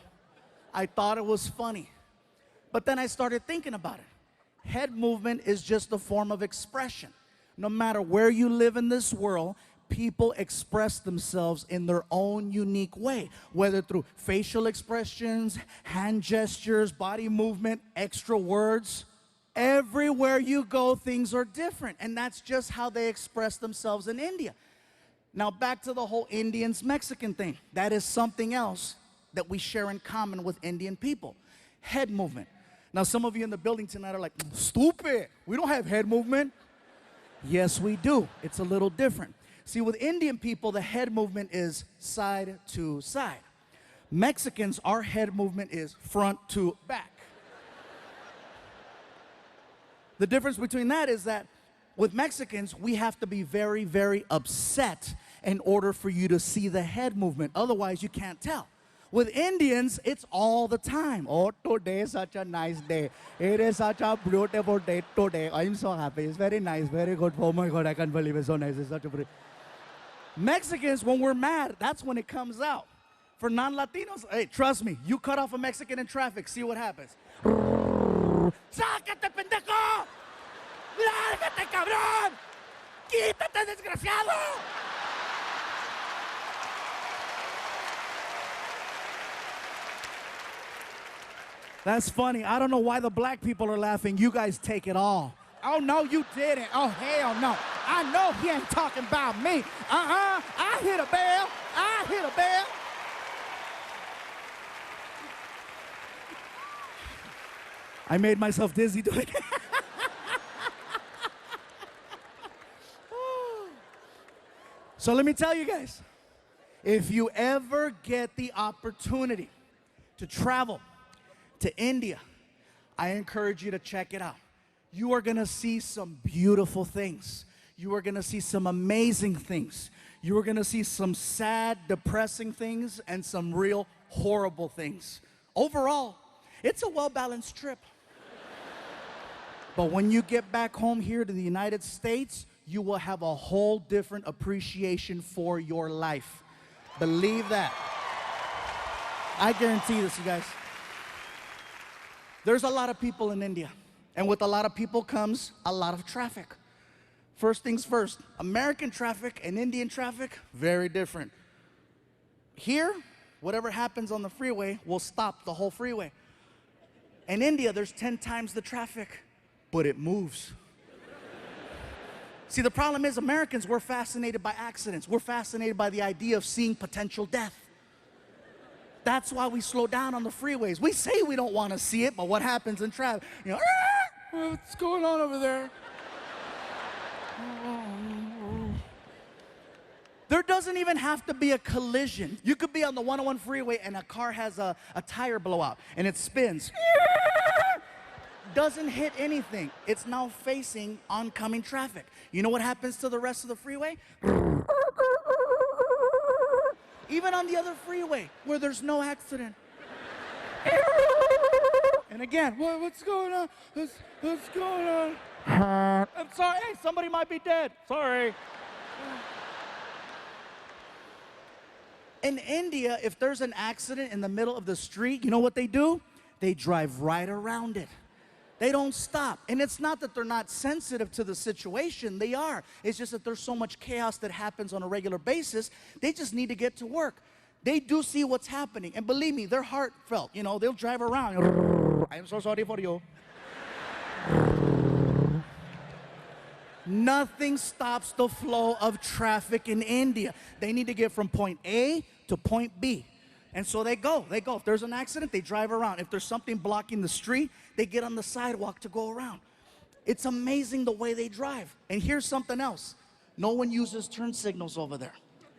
S11: I thought it was funny. But then I started thinking about it. Head movement is just a form of expression. No matter where you live in this world, people express themselves in their own unique way, whether through facial expressions, hand gestures, body movement, extra words. Everywhere you go, things are different, and that's just how they express themselves in India. Now, back to the whole Indians-Mexican thing. That is something else that we share in common with Indian people. Head movement. Now, some of you in the building tonight are like, stupid, we don't have head movement. Yes, we do. It's a little different. See, with Indian people, the head movement is side to side. Mexicans, our head movement is front to back. The difference between that is that with Mexicans, we have to be very, very upset in order for you to see the head movement. Otherwise, you can't tell. With Indians, it's all the time. Oh, today is such a nice day. It is such a beautiful day today. I'm so happy. It's very nice, very good. Oh my God, I can't believe it's so nice. It's such a pretty. Mexicans, when we're mad, that's when it comes out. For non-Latinos, hey, trust me, you cut off a Mexican in traffic, see what happens. ¡Sácate, pendejo! ¡Lárgate, cabrón! ¡Quítate, desgraciado! That's funny. I don't know why the black people are laughing. You guys take it all. Oh, no, you didn't. Oh, hell no. I know he ain't talking about me. I hit a bell. I hit a bell. I made myself dizzy doing it. So let me tell you guys, if you ever get the opportunity to travel to India, I encourage you to check it out. You are gonna see some beautiful things. You are gonna see some amazing things. You are gonna see some sad, depressing things and some real horrible things. Overall, it's a well-balanced trip. But when you get back home here to the United States, you will have a whole different appreciation for your life. Believe that. I guarantee this, you guys. There's a lot of people in India, and with a lot of people comes a lot of traffic. First things first, American traffic and Indian traffic, very different. Here, whatever happens on the freeway will stop the whole freeway. In India, there's 10 times the traffic, but it moves. See, the problem is Americans, we're fascinated by accidents. We're fascinated by the idea of seeing potential death. That's why we slow down on the freeways. We say we don't want to see it, but what happens in traffic? You know, what's going on over there? There doesn't even have to be a collision. You could be on the 101 freeway and a car has a tire blowout and it spins. Doesn't hit anything. It's now facing oncoming traffic. You know what happens to the rest of the freeway? Even on the other freeway where there's no accident. And again, what's going on? What's going on? I'm sorry, hey, somebody might be dead. Sorry. In India, if there's an accident in the middle of the street, you know what they do? They drive right around it. They don't stop. And it's not that they're not sensitive to the situation. They are. It's just that there's so much chaos that happens on a regular basis. They just need to get to work. They do see what's happening. And believe me, they're heartfelt. You know, they'll drive around. I'm so sorry for you. Nothing stops the flow of traffic in India. They need to get from point A to point B. And so they go. If there's an accident, they drive around. If there's something blocking the street, they get on the sidewalk to go around. It's amazing the way they drive. And here's something else. No one uses turn signals over there.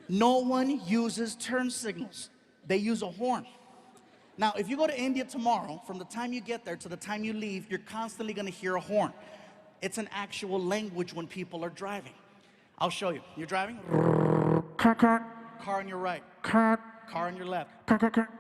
S11: No one uses turn signals. They use a horn. Now, if you go to India tomorrow, from the time you get there to the time you leave, you're constantly going to hear a horn. It's an actual language when people are driving. I'll show you. You're driving? Car on your right. Car on your left.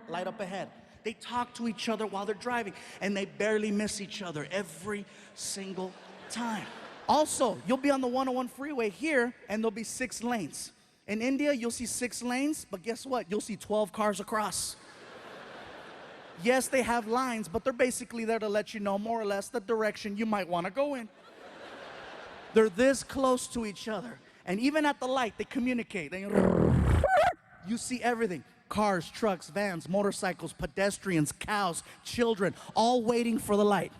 S11: Light up ahead. They talk to each other while they're driving, and they barely miss each other every single time. Also, you'll be on the 101 freeway here, and there'll be 6 lanes. In India, you'll see 6 lanes, but guess what? You'll see 12 cars across. Yes, they have lines, but they're basically there to let you know more or less the direction you might want to go in. They're this close to each other. And even at the light, they communicate. You see everything. Cars, trucks, vans, motorcycles, pedestrians, cows, children, all waiting for the light.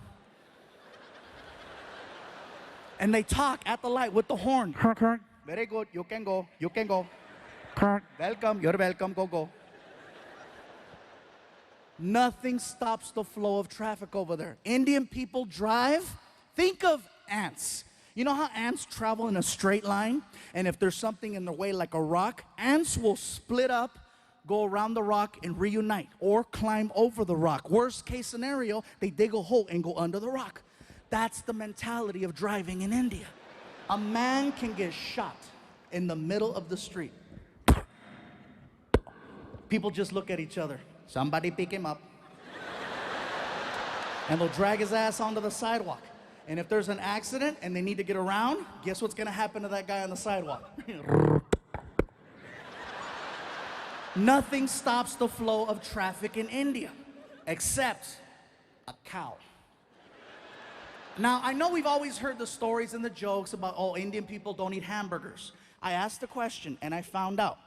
S11: And they talk at the light with the horn. Very good, you can go, you can go. Welcome, you're welcome, go. Nothing stops the flow of traffic over there. Indian people drive. Think of ants. You know how ants travel in a straight line? And if there's something in the way like a rock, ants will split up, go around the rock and reunite or climb over the rock. Worst case scenario, they dig a hole and go under the rock. That's the mentality of driving in India. A man can get shot in the middle of the street. People just look at each other. Somebody pick him up. And they'll drag his ass onto the sidewalk. And if there's an accident and they need to get around, guess what's gonna happen to that guy on the sidewalk? Nothing stops the flow of traffic in India, except a cow. Now, I know we've always heard the stories and the jokes about, oh, Indian people don't eat hamburgers. I asked the question and I found out.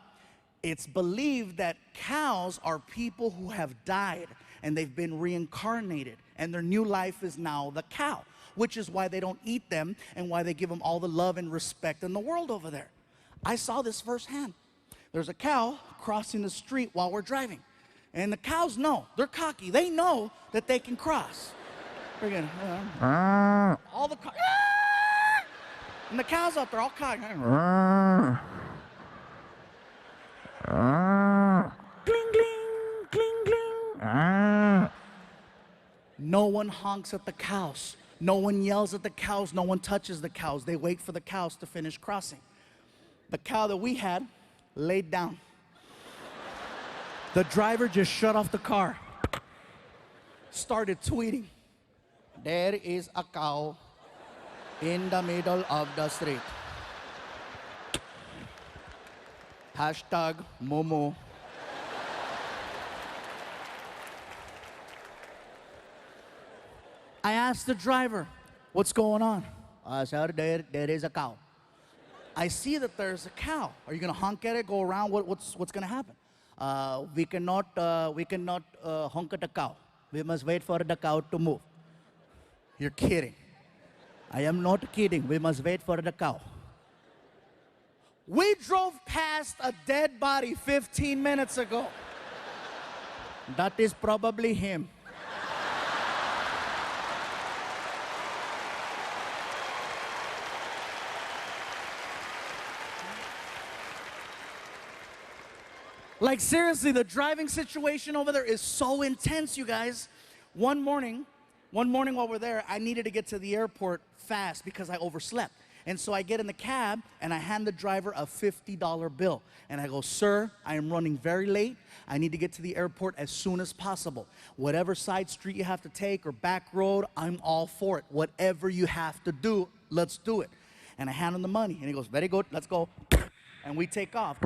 S11: It's believed that cows are people who have died and they've been reincarnated and their new life is now the cow, which is why they don't eat them and why they give them all the love and respect in the world over there. I saw this firsthand. There's a cow crossing the street while we're driving. And the cows know, they're cocky, they know that they can cross. Again, all the cows, and the cows out there all cocky. Gling, gling, gling, gling. No one honks at the cows. No one yells at the cows. No one touches the cows. They wait for the cows to finish crossing. The cow that we had laid down. The driver just shut off the car. Started tweeting. There is a cow in the middle of the street. Hashtag Momo. I asked the driver, what's going on? Sir, there is a cow. I see that there's a cow. Are you gonna honk at it, go around? What's gonna happen? We cannot honk at the cow. We must wait for the cow to move. You're kidding. I am not kidding. We must wait for the cow. We drove past a dead body 15 minutes ago. That is probably him. Like seriously, the driving situation over there is so intense, you guys. One morning while we're there, I needed to get to the airport fast because I overslept. And so I get in the cab and I hand the driver a $50 bill. And I go, sir, I am running very late. I need to get to the airport as soon as possible. Whatever side street you have to take or back road, I'm all for it. Whatever you have to do, let's do it. And I hand him the money and he goes, very good, let's go. And we take off.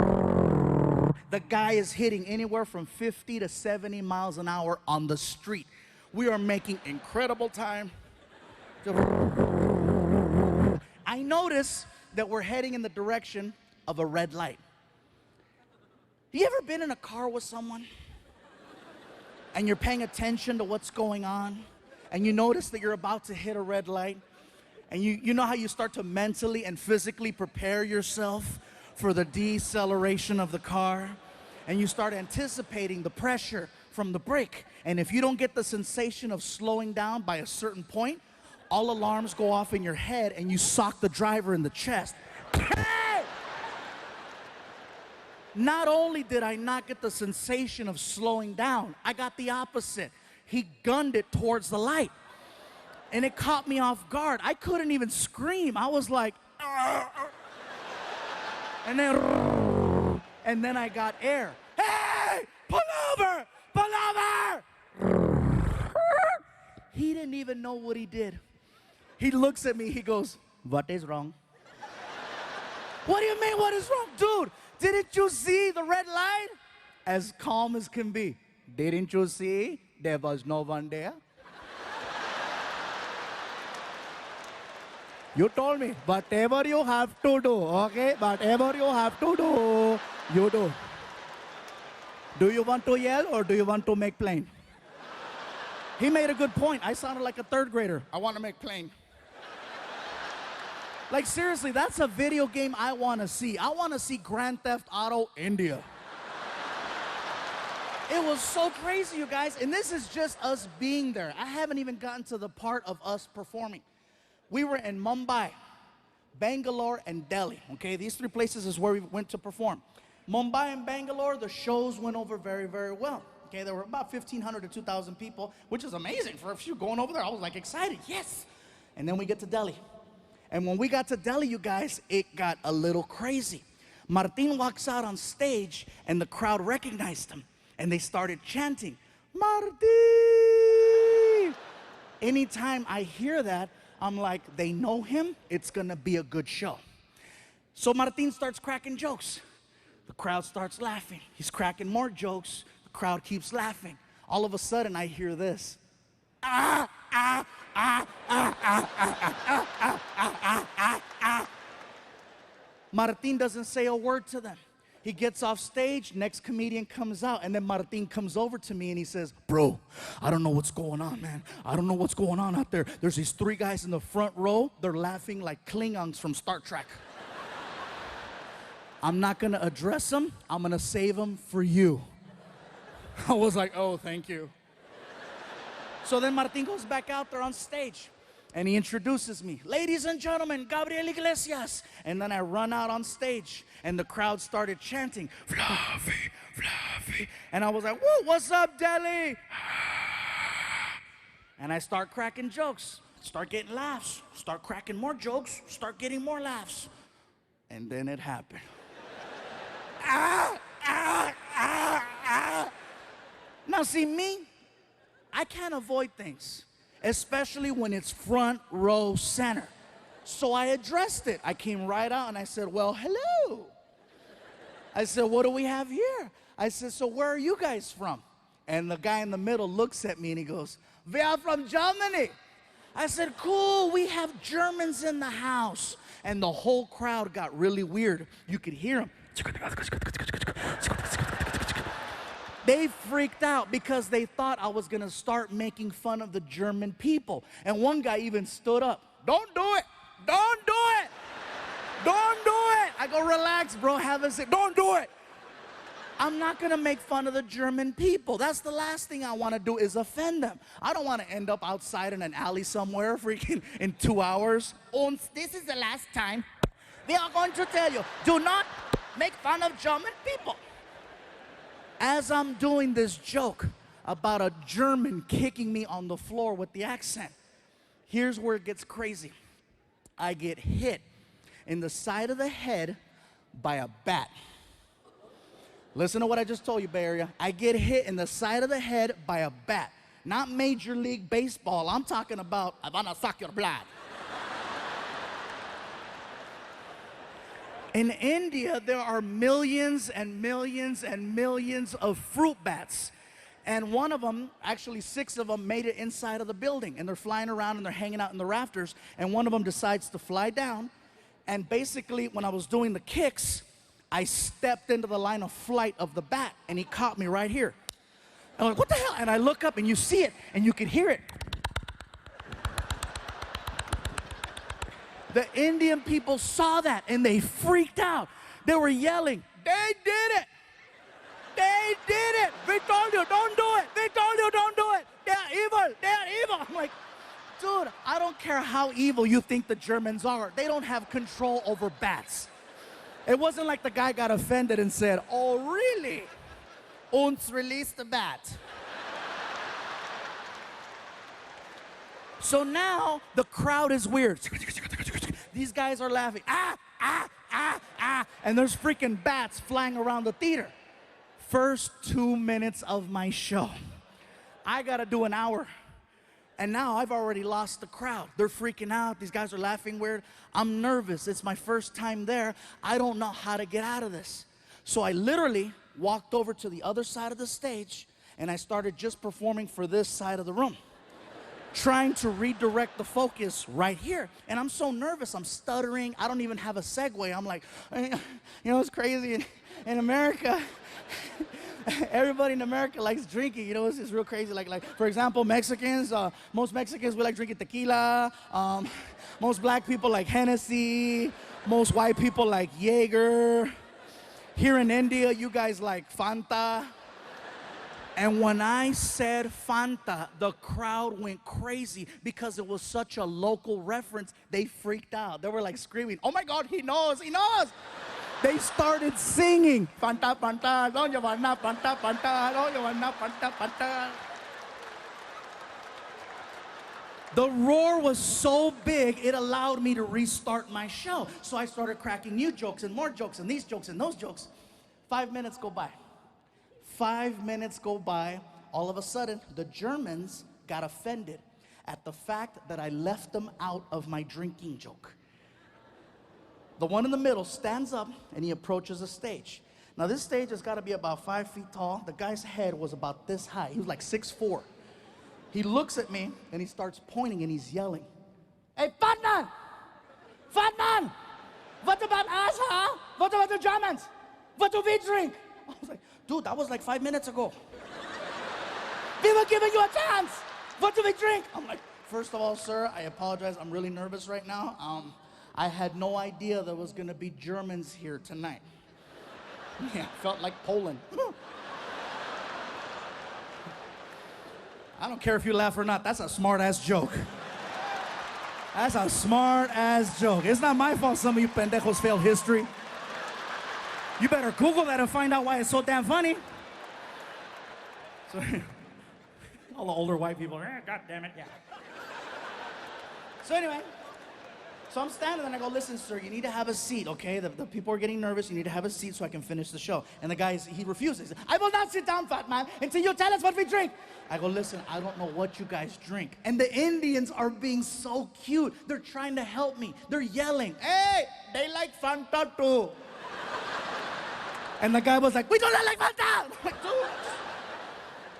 S11: The guy is hitting anywhere from 50 to 70 miles an hour on the street. We are making incredible time. I notice that we're heading in the direction of a red light. You ever been in a car with someone and you're paying attention to what's going on and you notice that you're about to hit a red light and you know how you start to mentally and physically prepare yourself for the deceleration of the car, and you start anticipating the pressure from the brake. And if you don't get the sensation of slowing down by a certain point, all alarms go off in your head and you sock the driver in the chest. Hey! Not only did I not get the sensation of slowing down, I got the opposite. He gunned it towards the light. And it caught me off guard. I couldn't even scream. I was like, and then I got air. Hey, pull over, pull over. He didn't even know what he did. He looks at me, he goes, what is wrong? What do you mean, what is wrong? Dude, didn't you see the red light? As calm as can be. Didn't you see there was no one there? You told me, whatever you have to do, okay? Whatever you have to do, you do. Do you want to yell or do you want to make plain? He made a good point. I sounded like a third grader. I want to make plain. Like seriously, that's a video game I want to see. I want to see Grand Theft Auto India. It was so crazy, you guys. And this is just us being there. I haven't even gotten to the part of us performing. We were in Mumbai, Bangalore, and Delhi, okay? These three places is where we went to perform. Mumbai and Bangalore, the shows went over very, very well. Okay, there were about 1,500 to 2,000 people, which is amazing for a few going over there. I was like excited, yes. And then we get to Delhi. And when we got to Delhi, you guys, it got a little crazy. Martin walks out on stage and the crowd recognized him. And they started chanting, Martin! Anytime I hear that, I'm like, they know him, it's gonna be a good show. So Martin starts cracking jokes. The crowd starts laughing. He's cracking more jokes. The crowd keeps laughing. All of a sudden, I hear this. Martin doesn't say a word to them. He gets off stage, next comedian comes out, and then Martin comes over to me and he says, bro, I don't know what's going on, man. I don't know what's going on out there. There's these three guys in the front row. They're laughing like Klingons from Star Trek. I'm not gonna address them. I'm gonna save them for you. I was like, oh, thank you. So then Martin goes back out there on stage and he introduces me. Ladies and gentlemen, Gabriel Iglesias. And then I run out on stage and the crowd started chanting, Fluffy, Fluffy. And I was like, whoa, what's up, Delhi? And I start cracking jokes, start getting laughs, start cracking more jokes, start getting more laughs. And then it happened. Now see me, I can't avoid things, especially when it's front row center. So I addressed it. I came right out and I said, well, hello. I said, what do we have here? I said, so where are you guys from? And the guy in the middle looks at me and he goes, we are from Germany. I said, cool, we have Germans in the house. And the whole crowd got really weird. You could hear them. They freaked out because they thought I was gonna start making fun of the German people. And one guy even stood up. Don't do it, don't do it, don't do it. I go, relax, bro, have a seat. Don't do it. I'm not gonna make fun of the German people. That's the last thing I wanna do is offend them. I don't wanna end up outside in an alley somewhere freaking in 2 hours. And this is the last time we are going to tell you, do not make fun of German people. As I'm doing this joke about a German kicking me on the floor with the accent, here's where it gets crazy. I get hit in the side of the head by a bat. Listen to what I just told you, Bay Area. I get hit in the side of the head by a bat. Not Major League Baseball. I'm talking about, I wanna suck your blood. In India, there are millions and millions and millions of fruit bats. And one of them, actually 6 of them, made it inside of the building. And they're flying around and they're hanging out in the rafters. And one of them decides to fly down. And basically, when I was doing the kicks, I stepped into the line of flight of the bat. And he caught me right here. And I'm like, what the hell? And I look up and you see it and you can hear it. The Indian people saw that and they freaked out. They were yelling, they did it. They did it. We told you, don't do it. We told you, don't do it. They're evil. They're evil. I'm like, dude, I don't care how evil you think the Germans are. They don't have control over bats. It wasn't like the guy got offended and said, oh, really? Uns release the bat. So now the crowd is weird. These guys are laughing. Ah, ah, ah, ah. And there's freaking bats flying around the theater. First 2 minutes of my show. I gotta do an hour. And now I've already lost the crowd. They're freaking out. These guys are laughing weird. I'm nervous. It's my first time there. I don't know how to get out of this. So I literally walked over to the other side of the stage and I started just performing for this side of the room, trying to redirect the focus right here. And I'm so nervous, I'm stuttering. I don't even have a segue. I'm like, you know, it's crazy in America. Everybody in America likes drinking, you know, it's real crazy. Like for example, Mexicans, most Mexicans, we like drinking tequila. Most black people like Hennessy. Most white people like Jaeger. Here in India, you guys like Fanta. And when I said Fanta, the crowd went crazy because it was such a local reference. They freaked out. They were like screaming, oh my God, he knows, he knows. They started singing, Fanta, Fanta, don't you want Fanta, Fanta, don't you want Fanta, Fanta. The roar was so big, it allowed me to restart my show. So I started cracking new jokes and more jokes and these jokes and those jokes. 5 minutes go by. 5 minutes go by. All of a sudden, the Germans got offended at the fact that I left them out of my drinking joke. The one in the middle stands up and he approaches the stage. Now this stage has got to be about 5 feet tall. The guy's head was about this high. He was like 6'4". He looks at me and he starts pointing and he's yelling, hey, fat man! Fat man! What about us, huh? What about the Germans? What do we drink? I was like, dude, that was like 5 minutes ago. We were giving you a chance. What do we drink? I'm like, first of all, sir, I apologize. I'm really nervous right now. I had no idea there was gonna be Germans here tonight. Yeah, felt like Poland. I don't care if you laugh or not. That's a smart-ass joke. That's a smart-ass joke. It's not my fault some of you pendejos failed history. You better Google that and find out why it's so damn funny. So, all the older white people are, God damn it, yeah. So anyway, so I'm standing and I go, listen, sir, you need to have a seat, okay? The people are getting nervous. You need to have a seat so I can finish the show. And the guy, he refuses. He says, I will not sit down, fat man, until you tell us what we drink. I go, listen, I don't know what you guys drink. And the Indians are being so cute. They're trying to help me. They're yelling, hey, they like Fanta too. And the guy was like, we don't like Fanta. I'm like, dude.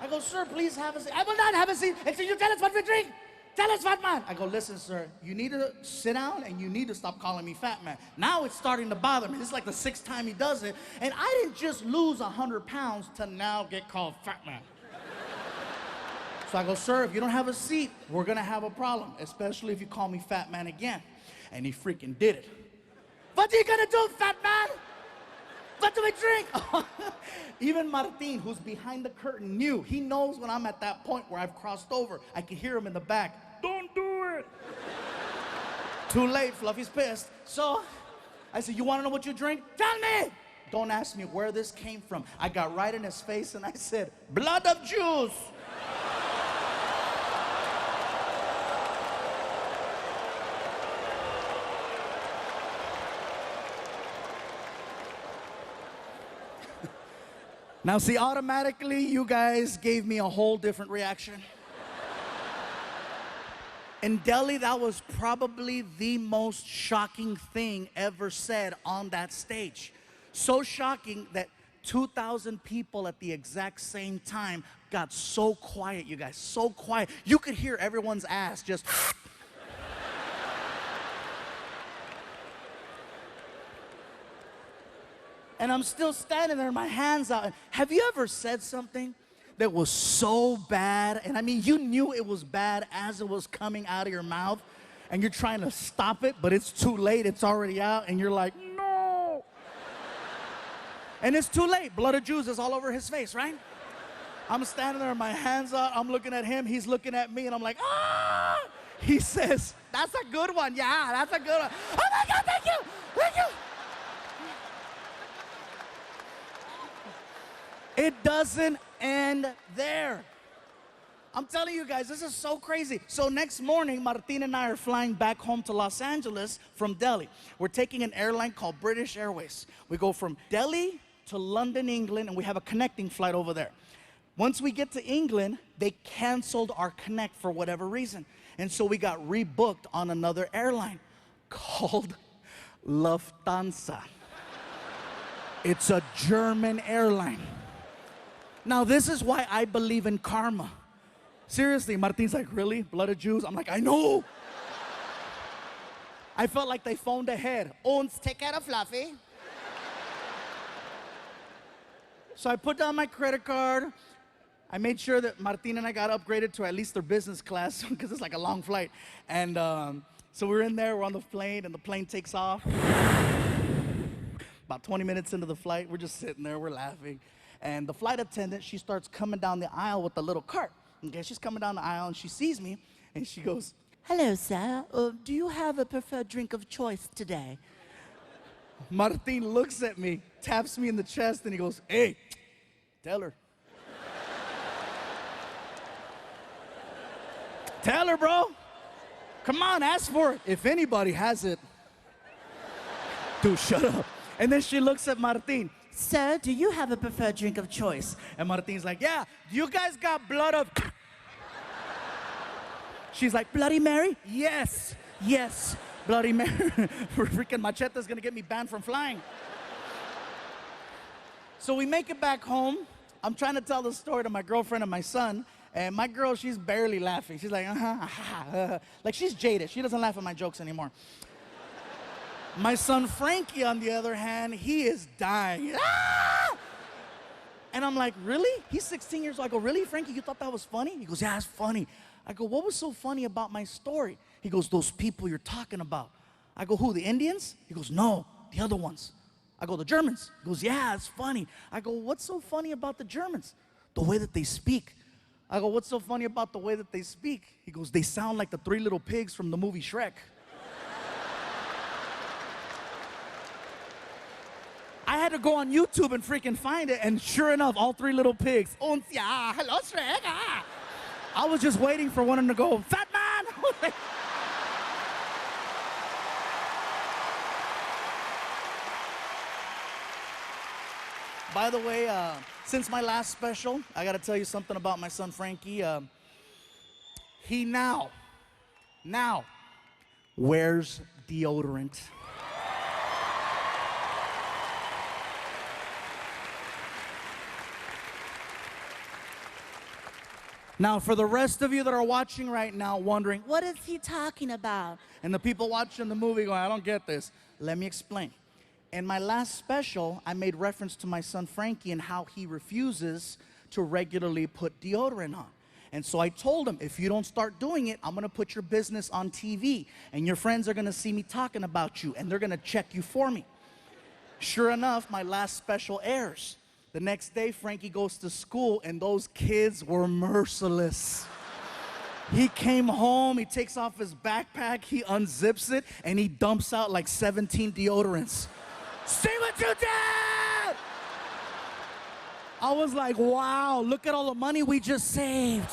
S11: I go, sir, please have a seat. I will not have a seat until you tell us what we drink. Tell us, fat man. I go, listen, sir, you need to sit down and you need to stop calling me fat man. Now it's starting to bother me. This is like the 6th time he does it. And I didn't just lose 100 pounds to now get called fat man. So I go, sir, if you don't have a seat, we're gonna have a problem, especially if you call me fat man again. And he freaking did it. What are you gonna do, fat man? What do we drink? Even Martin, who's behind the curtain, knew. He knows when I'm at that point where I've crossed over. I can hear him in the back. Don't do it. Too late, Fluffy's pissed. So I said, you wanna know what you drink? Tell me. Don't ask me where this came from. I got right in his face and I said, blood of Jews. Now, see, automatically, you guys gave me a whole different reaction. In Delhi, that was probably the most shocking thing ever said on that stage. So shocking that 2,000 people at the exact same time got so quiet, you guys, so quiet. You could hear everyone's ass just... And I'm still standing there, my hands out. Have you ever said something that was so bad? And I mean, you knew it was bad as it was coming out of your mouth, and you're trying to stop it, but it's too late, it's already out, and you're like, no. And it's too late. Blood of Jews is all over his face, right? I'm standing there, my hands out, I'm looking at him, he's looking at me, and I'm like, ah! He says, that's a good one, yeah, that's a good one. Oh my God, thank you, thank you. It doesn't end there. I'm telling you guys, this is so crazy. So next morning, Martin and I are flying back home to Los Angeles from Delhi. We're taking an airline called British Airways. We go from Delhi to London, England, and we have a connecting flight over there. Once we get to England, they canceled our connect for whatever reason. And so we got rebooked on another airline called Lufthansa. It's a German airline. Now, this is why I believe in karma. Seriously, Martin's like, really? Blood of Jews? I'm like, I know. I felt like they phoned ahead. Ons, take care of Fluffy. So I put down my credit card. I made sure that Martin and I got upgraded to at least their business class because it's like a long flight. And so we're in there, we're on the plane, and the plane takes off. About 20 minutes into the flight, we're just sitting there, we're laughing. And the flight attendant, she starts coming down the aisle with a little cart. Okay, she's coming down the aisle and she sees me and she goes, hello, sir. Do you have a preferred drink of choice today? Martin looks at me, taps me in the chest, and he goes, hey, tell her. Tell her, bro. Come on, ask for it. If anybody has it. Dude, shut up. And then she looks at Martin. Sir, do you have a preferred drink of choice? And Martin's like, yeah. Do you guys got blood of... She's like, Bloody Mary? Yes, yes, Bloody Mary. Freaking Machete's gonna get me banned from flying. So we make it back home. I'm trying to tell the story to my girlfriend and my son. And my girl, she's barely laughing. She's like, like she's jaded. She doesn't laugh at my jokes anymore. My son Frankie, on the other hand, he is dying. Ah! And I'm like, really? He's 16 years old. I go, really, Frankie? You thought that was funny? He goes, yeah, it's funny. I go, what was so funny about my story? He goes, those people you're talking about. I go, who, the Indians? He goes, no, the other ones. I go, the Germans. He goes, yeah, it's funny. I go, what's so funny about the Germans? The way that they speak. I go, what's so funny about the way that they speak? He goes, they sound like the 3 little pigs from the movie Shrek. I had to go on YouTube and freaking find it, and sure enough, all 3 little pigs. Hello, Shrek. I was just waiting for one of them to go, fat man. By the way, since my last special, I gotta tell you something about my son Frankie. He now wears deodorant. Now, for the rest of you that are watching right now wondering, what is he talking about? And the people watching the movie going, I don't get this. Let me explain. In my last special, I made reference to my son Frankie and how he refuses to regularly put deodorant on. And so I told him, if you don't start doing it, I'm gonna put your business on TV and your friends are gonna see me talking about you and they're gonna check you for me. Sure enough, my last special airs. The next day, Frankie goes to school and those kids were merciless. He came home, he takes off his backpack, he unzips it, and he dumps out like 17 deodorants. See what you did! I was like, wow, look at all the money we just saved.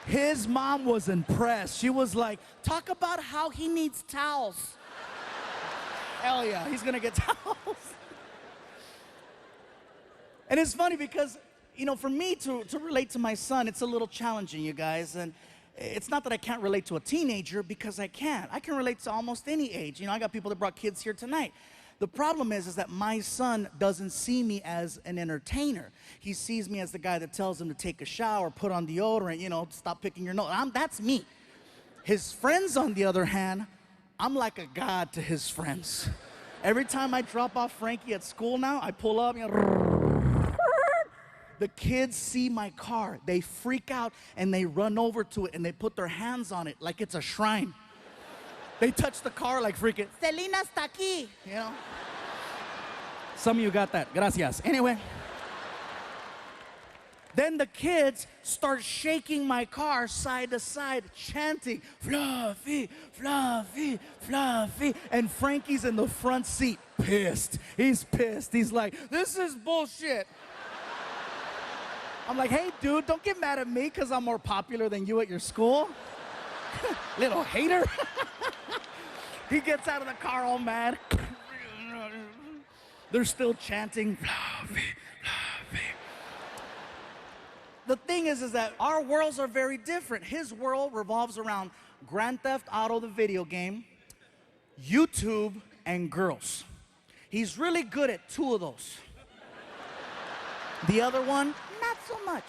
S11: His mom was impressed. She was like, talk about how he needs towels. Hell yeah, he's gonna get towels. And it's funny because, you know, for me to relate to my son, it's a little challenging, you guys. And it's not that I can't relate to a teenager, because I can. I can relate to almost any age. You know, I got people that brought kids here tonight. The problem is that my son doesn't see me as an entertainer. He sees me as the guy that tells him to take a shower, put on deodorant, you know, stop picking your nose. That's me. His friends, on the other hand, I'm like a god to his friends. Every time I drop off Frankie at school now, I pull up, you know, the kids see my car, they freak out and they run over to it and they put their hands on it like it's a shrine. They touch the car like freaking, Selena está aquí, you know? Some of you got that, gracias. Anyway, then the kids start shaking my car side to side, chanting, Fluffy, Fluffy, Fluffy. And Frankie's in the front seat, pissed. He's pissed. He's like, this is bullshit. I'm like, hey, dude, don't get mad at me because I'm more popular than you at your school. Little hater. He gets out of the car all mad. They're still chanting, Fluffy, Fluffy. The thing is that our worlds are very different. His world revolves around Grand Theft Auto, the video game, YouTube, and girls. He's really good at 2 of those. The other one, not so much.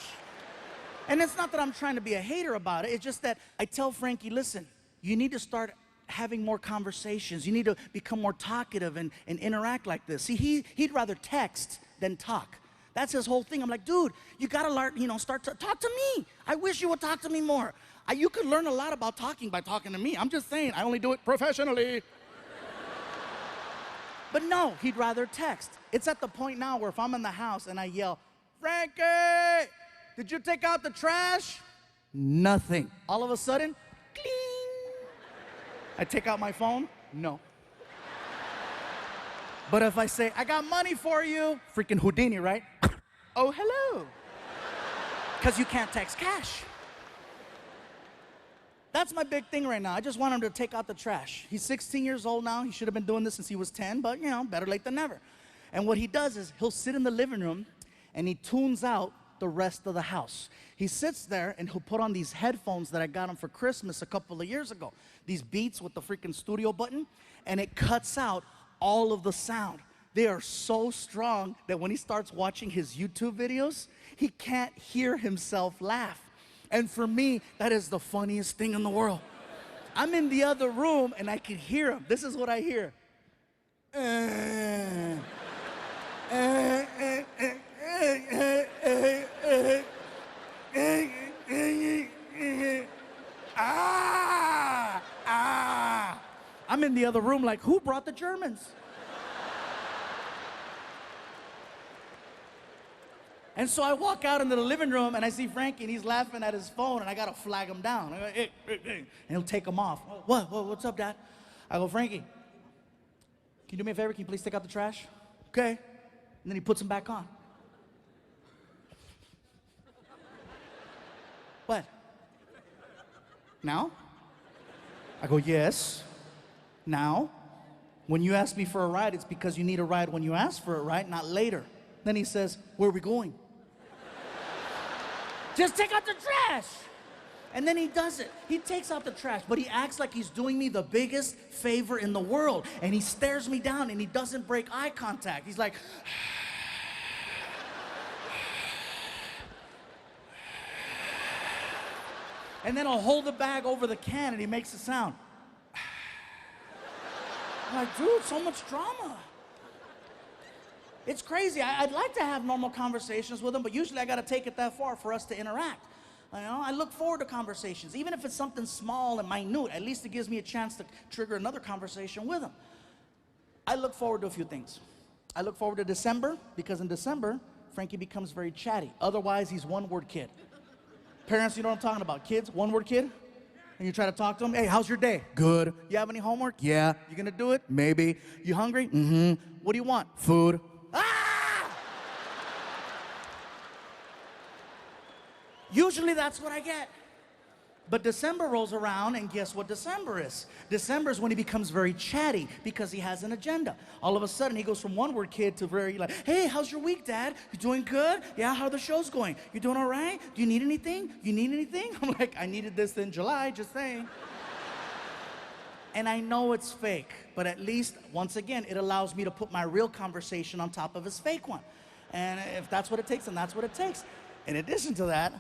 S11: And it's not that I'm trying to be a hater about it. It's just that I tell Frankie, listen, you need to start having more conversations. You need to become more talkative and interact like this. See, he'd rather text than talk. That's his whole thing. I'm like, dude, you gotta learn, you know, start to talk to me. I wish you would talk to me more. You could learn a lot about talking by talking to me. I'm just saying, I only do it professionally. But no, he'd rather text. It's at the point now where if I'm in the house and I yell, Frankie, did you take out the trash? Nothing. All of a sudden, cling. I take out my phone, no. But if I say, I got money for you, freaking Houdini, right? Oh, hello. Because you can't text cash. That's my big thing right now. I just want him to take out the trash. He's 16 years old now. He should have been doing this since he was 10, but you know, better late than never. And what he does is he'll sit in the living room and he tunes out the rest of the house. He sits there and he'll put on these headphones that I got him for Christmas a couple of years ago. These Beats with the freaking studio button, and it cuts out all of the sound. They are so strong that when he starts watching his YouTube videos, he can't hear himself laugh. And for me, that is the funniest thing in the world. I'm in the other room and I can hear him. This is what I hear. I'm in the other room like, who brought the Germans? And so I walk out into the living room and I see Frankie and he's laughing at his phone and I gotta flag him down. I go, hey. And he'll take him off. What's up, Dad? I go, Frankie, can you do me a favor? Can you please take out the trash? Okay. And then he puts them back on. What? Now? I go, yes. Now? When you ask me for a ride, it's because you need a ride when you ask for it, right? Not later. Then he says, where are we going? Just take out the trash. And then he does it. He takes out the trash, but he acts like he's doing me the biggest favor in the world. And he stares me down and he doesn't break eye contact. He's like, And then I'll hold the bag over the can and he makes a sound. I'm like, dude, so much drama. It's crazy. I'd like to have normal conversations with him, but usually I got to take it that far for us to interact. You know, I look forward to conversations. Even if it's something small and minute, at least it gives me a chance to trigger another conversation with him. I look forward to a few things. I look forward to December, because in December, Frankie becomes very chatty. Otherwise, he's one-word kid. Parents, you know what I'm talking about. Kids, one-word kid. And you try to talk to him. Hey, how's your day? Good. You have any homework? Yeah. You gonna do it? Maybe. You hungry? Mm-hmm. What do you want? Food. Ah! Usually that's what I get. But December rolls around, and guess what December is? December is when he becomes very chatty because he has an agenda. All of a sudden, he goes from one-word kid to very like, hey, how's your week, Dad? You doing good? Yeah, how are the shows going? You doing all right? Do you need anything? You need anything? I'm like, I needed this in July, just saying. And I know it's fake, but at least, once again, it allows me to put my real conversation on top of his fake one. And if that's what it takes, then that's what it takes. In addition to that,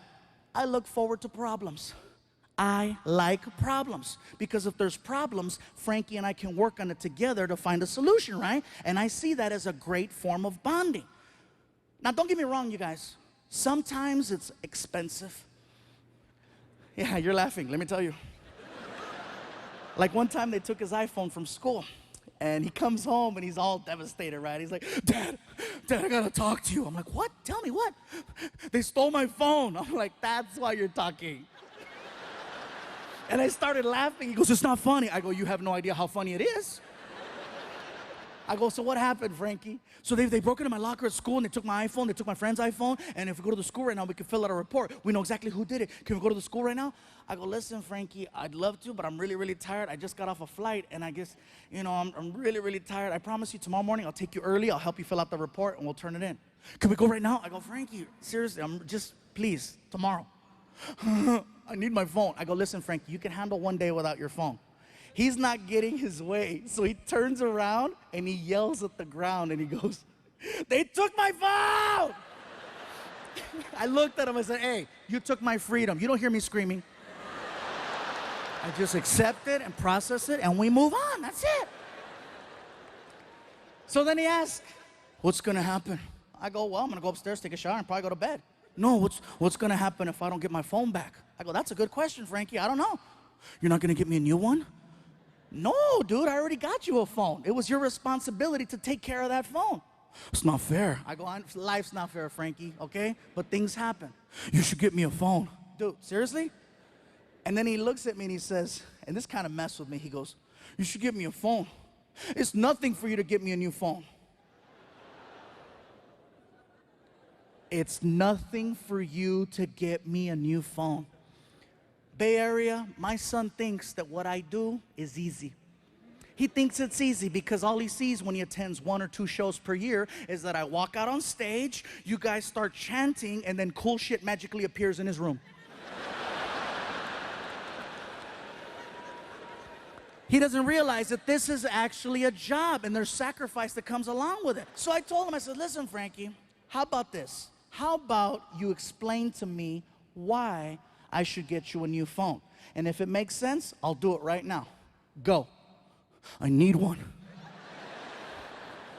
S11: I look forward to problems. I like problems, because if there's problems, Frankie and I can work on it together to find a solution, right? And I see that as a great form of bonding. Now, don't get me wrong, you guys. Sometimes it's expensive. Yeah, you're laughing, let me tell you. Like one time they took his iPhone from school, and he comes home and he's all devastated, right? He's like, Dad, I gotta talk to you. I'm like, what? Tell me what? They stole my phone. I'm like, that's why you're talking. And I started laughing. He goes, it's not funny. I go, you have no idea how funny it is. I go, so what happened, Frankie? So they broke into my locker at school, and they took my iPhone, they took my friend's iPhone, and if we go to the school right now, we can fill out a report. We know exactly who did it. Can we go to the school right now? I go, listen, Frankie, I'd love to, but I'm really, really tired. I just got off a flight, and I guess, you know, I'm really, really tired. I promise you, tomorrow morning, I'll take you early. I'll help you fill out the report, and we'll turn it in. Can we go right now? I go, Frankie, seriously, please, tomorrow. I need my phone. I go, listen, Frankie, you can handle one day without your phone. He's not getting his way, so he turns around and he yells at the ground and he goes, they took my phone! I looked at him and said, hey, you took my freedom. You don't hear me screaming. I just accept it and process it and we move on, that's it. So then he asks, what's gonna happen? I go, well, I'm gonna go upstairs, take a shower, and probably go to bed. No, what's gonna happen if I don't get my phone back? I go, that's a good question, Frankie, I don't know. You're not gonna get me a new one? No, dude, I already got you a phone. It was your responsibility to take care of that phone. It's not fair. I go, life's not fair, Frankie, okay? But things happen. You should get me a phone. Dude, seriously? And then he looks at me and he says, and this kind of messed with me, he goes, you should get me a phone. It's nothing for you to get me a new phone. It's nothing for you to get me a new phone. Bay Area, my son thinks that what I do is easy. He thinks it's easy because all he sees when he attends 1 or 2 shows per year is that I walk out on stage, you guys start chanting, and then cool shit magically appears in his room. He doesn't realize that this is actually a job and there's sacrifice that comes along with it. So I told him, I said, listen, Frankie, how about this? How about you explain to me why I should get you a new phone? And if it makes sense, I'll do it right now. Go. I need one.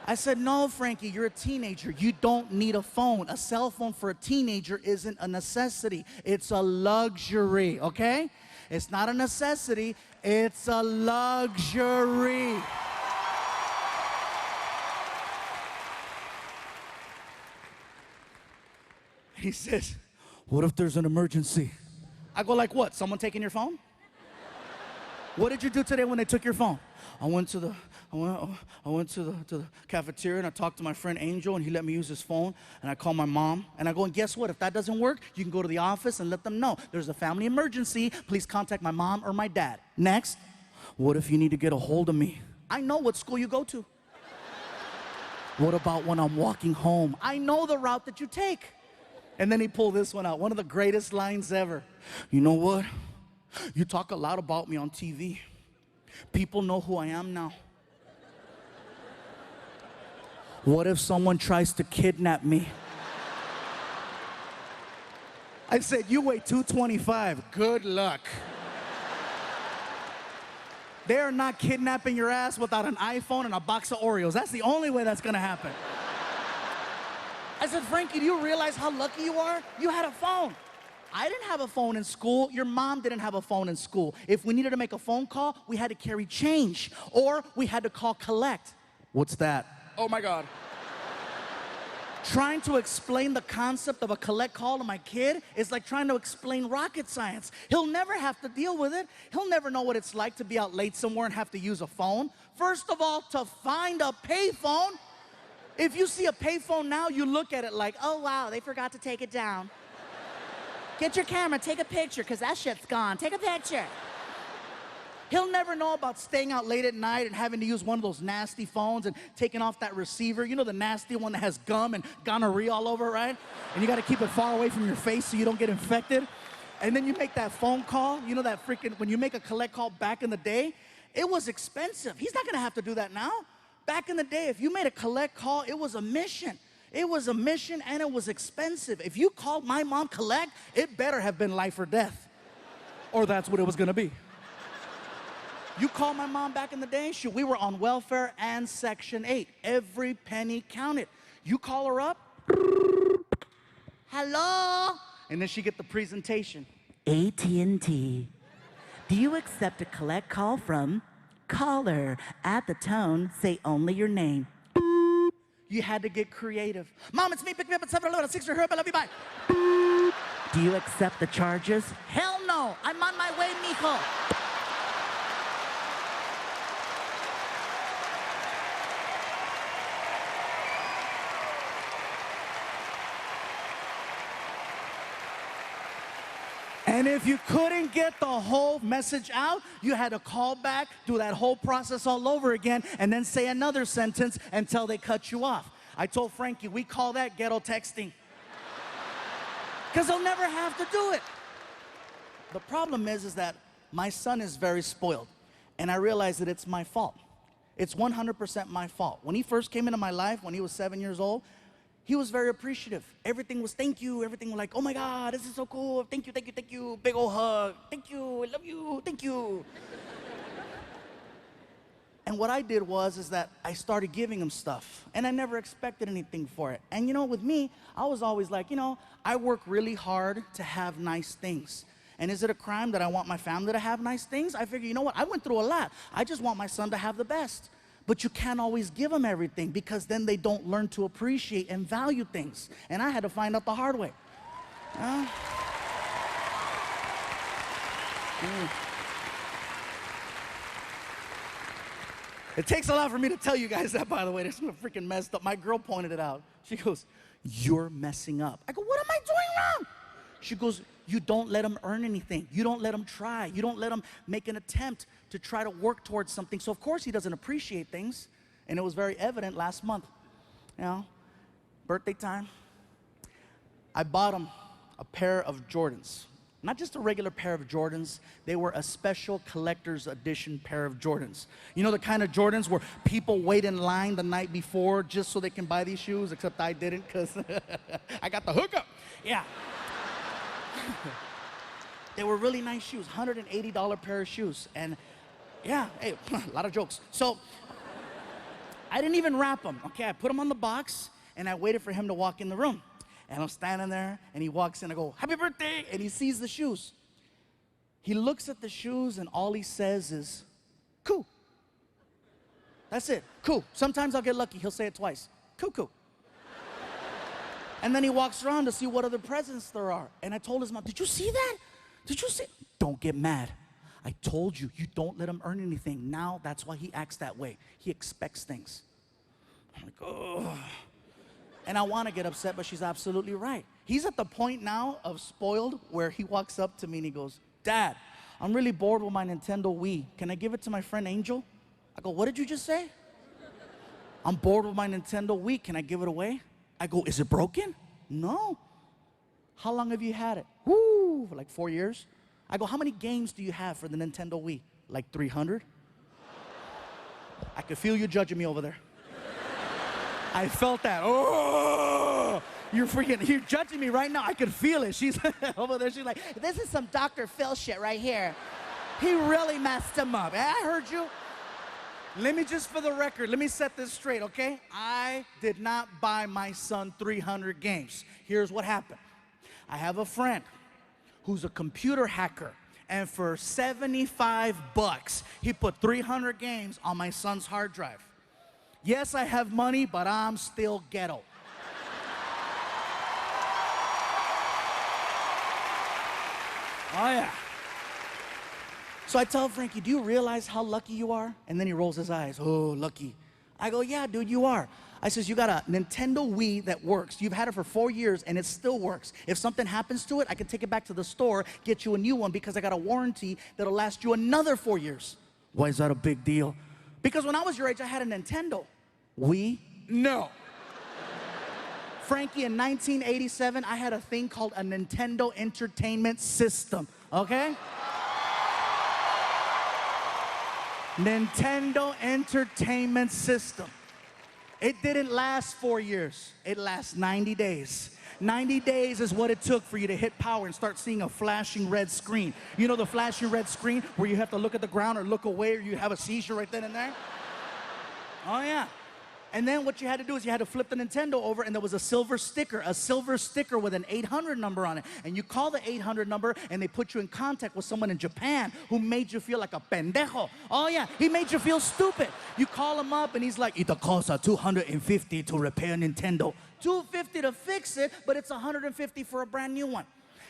S11: I said, no, Frankie, you're a teenager. You don't need a phone. A cell phone for a teenager isn't a necessity. It's a luxury, okay? It's not a necessity. It's a luxury. He says, what if there's an emergency? I go, like what? Someone taking your phone? What did you do today when they took your phone? I went to the cafeteria and I talked to my friend Angel and he let me use his phone and I called my mom and I go, and guess what? If that doesn't work, you can go to the office and let them know there's a family emergency. Please contact my mom or my dad. Next, what if you need to get a hold of me? I know what school you go to. What about when I'm walking home? I know the route that you take. And then he pulled this one out, one of the greatest lines ever. You know what? You talk a lot about me on TV. People know who I am now. What if someone tries to kidnap me? I said, you weigh 225. Good luck. They're not kidnapping your ass without an iPhone and a box of Oreos. That's the only way that's gonna happen. I said, Frankie, do you realize how lucky you are? You had a phone. I didn't have a phone in school. Your mom didn't have a phone in school. If we needed to make a phone call, we had to carry change, or we had to call collect. What's that? Oh my God. Trying to explain the concept of a collect call to my kid is like trying to explain rocket science. He'll never have to deal with it. He'll never know what it's like to be out late somewhere and have to use a phone. First of all, to find a payphone. If you see a payphone now, you look at it like, oh wow, they forgot to take it down. Get your camera, take a picture, because that shit's gone. Take a picture. He'll never know about staying out late at night and having to use one of those nasty phones and taking off that receiver. You know, the nasty one that has gum and gonorrhea all over it, right? And you got to keep it far away from your face so you don't get infected. And then you make that phone call. You know that freaking, when you make a collect call back in the day, it was expensive. He's not going to have to do that now. Back in the day, if you made a collect call, it was a mission. It was a mission and it was expensive. If you called my mom collect, it better have been life or death. Or that's what it was going to be. You call my mom back in the day, shoot, we were on welfare and Section 8. Every penny counted. You call her up, hello, and then she get the presentation. AT&T. Do you accept a collect call from caller? At the tone, say only your name. You had to get creative. Mom, it's me, pick me up at 7-Eleven, hurry up, I love you, bye. Do you accept the charges? Hell no, I'm on my way, mijo. And if you couldn't get the whole message out, you had to call back, do that whole process all over again, and then say another sentence until they cut you off. I told Frankie, we call that ghetto texting. Because he'll never have to do it. The problem is that my son is very spoiled, and I realize that it's my fault. It's 100% my fault. When he first came into my life, when he was 7 years old, he was very appreciative. Everything was thank you. Everything was like, oh my God, this is so cool. Thank you, thank you, thank you. Big old hug. Thank you, I love you, thank you. And what I did is that I started giving him stuff. And I never expected anything for it. And you know, with me, I was always like, you know, I work really hard to have nice things. And is it a crime that I want my family to have nice things? I figure, you know what, I went through a lot. I just want my son to have the best. But you can't always give them everything because then they don't learn to appreciate and value things. And I had to find out the hard way. It takes a lot for me to tell you guys that, by the way. This is freaking messed up. My girl pointed it out. She goes, you're messing up. I go, what am I doing wrong? She goes, you don't let them earn anything. You don't let them try. You don't let them make an attempt to try to work towards something. So of course he doesn't appreciate things. And it was very evident last month. You know, birthday time. I bought him a pair of Jordans. Not just a regular pair of Jordans. They were a special collector's edition pair of Jordans. You know the kind of Jordans where people wait in line the night before just so they can buy these shoes, except I didn't because I got the hookup. Yeah. They were really nice shoes, $180 pair of shoes. And yeah, hey, a lot of jokes. So I didn't even wrap them. Okay, I put them on the box and I waited for him to walk in the room. And I'm standing there and he walks in, I go, happy birthday, and he sees the shoes. He looks at the shoes and all he says is, cool. That's it, cool. Sometimes I'll get lucky, he'll say it twice, cuckoo. And then he walks around to see what other presents there are. And I told his mom, did you see that? Did you see? Don't get mad. I told you, you don't let him earn anything. Now that's why he acts that way. He expects things. I'm like, oh. And I want to get upset, but she's absolutely right. He's at the point now of spoiled where he walks up to me and he goes, Dad, I'm really bored with my Nintendo Wii. Can I give it to my friend Angel? I go, what did you just say? I'm bored with my Nintendo Wii. Can I give it away? I go, is it broken? No. How long have you had it? Woo, for like 4 years. I go, how many games do you have for the Nintendo Wii? Like 300? I could feel you judging me over there. I felt that. Oh! You're judging me right now. I could feel it. She's over there. She's like, this is some Dr. Phil shit right here. He really messed him up. I heard you. Let me just, for the record, let me set this straight, okay? I did not buy my son 300 games. Here's what happened. I have a friend who's a computer hacker, and for $75, he put 300 games on my son's hard drive. Yes, I have money, but I'm still ghetto. Oh, yeah. So I tell Frankie, do you realize how lucky you are? And then he rolls his eyes. Oh, lucky. I go, yeah, dude, you are. I says, you got a Nintendo Wii that works. You've had it for 4 years, and it still works. If something happens to it, I can take it back to the store, get you a new one, because I got a warranty that'll last you another 4 years. Why is that a big deal? Because when I was your age, I had a Nintendo. Wii? No. Frankie, in 1987, I had a thing called a Nintendo Entertainment System, okay? Nintendo Entertainment System. It didn't last 4 years. It lasts 90 days. 90 days is what it took for you to hit power and start seeing a flashing red screen. You know the flashing red screen where you have to look at the ground or look away or you have a seizure right then and there? Oh, yeah. And then what you had to do is you had to flip the Nintendo over, and there was a silver sticker with an 800 number on it. And you call the 800 number, and they put you in contact with someone in Japan who made you feel like a pendejo. Oh, yeah, he made you feel stupid. You call him up, and he's like, it costs $250 to repair Nintendo. $250 to fix it, but it's $150 for a brand new one.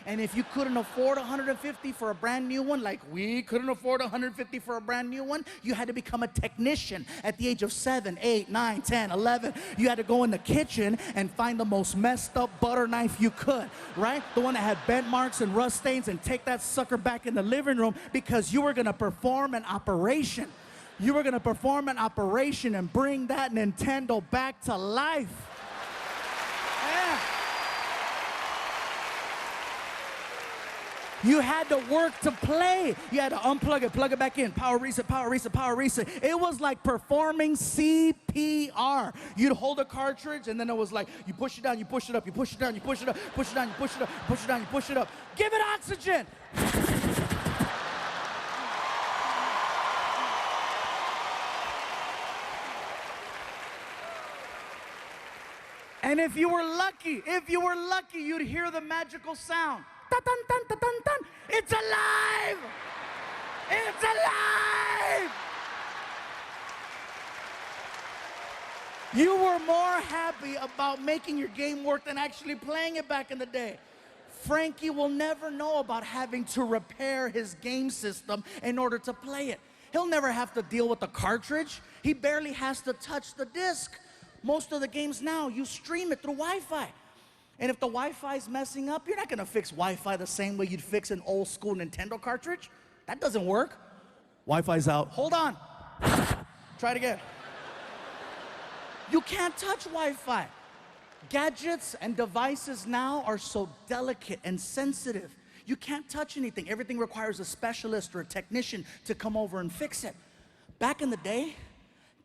S11: And if you couldn't afford $150 for a brand new one, like we couldn't afford $150 for a brand new one, you had to become a technician at the age of 7, 8, 9, 10, 11. You had to go in the kitchen and find the most messed up butter knife you could, right? The one that had bent marks and rust stains, and take that sucker back in the living room because you were gonna perform an operation. You were gonna perform an operation and bring that Nintendo back to life. Yeah. You had to work to play. You had to unplug it, plug it back in, power reset, power reset, power reset. It was like performing CPR. You'd hold a cartridge, and then it was like, you push it down, you push it up, you push it down, you push it up, push it down, you push it up, push it down, you push it up. Give it oxygen. And if you were lucky, you'd hear the magical sound. Dun, dun, dun, dun, dun. It's alive! It's alive! You were more happy about making your game work than actually playing it back in the day. Frankie will never know about having to repair his game system in order to play it. He'll never have to deal with the cartridge. He barely has to touch the disc. Most of the games now, you stream it through Wi-Fi. And if the Wi-Fi's messing up, you're not gonna fix Wi-Fi the same way you'd fix an old school Nintendo cartridge. That doesn't work. Wi-Fi's out. Hold on. Try it again. You can't touch Wi-Fi. Gadgets and devices now are so delicate and sensitive. You can't touch anything. Everything requires a specialist or a technician to come over and fix it. Back in the day,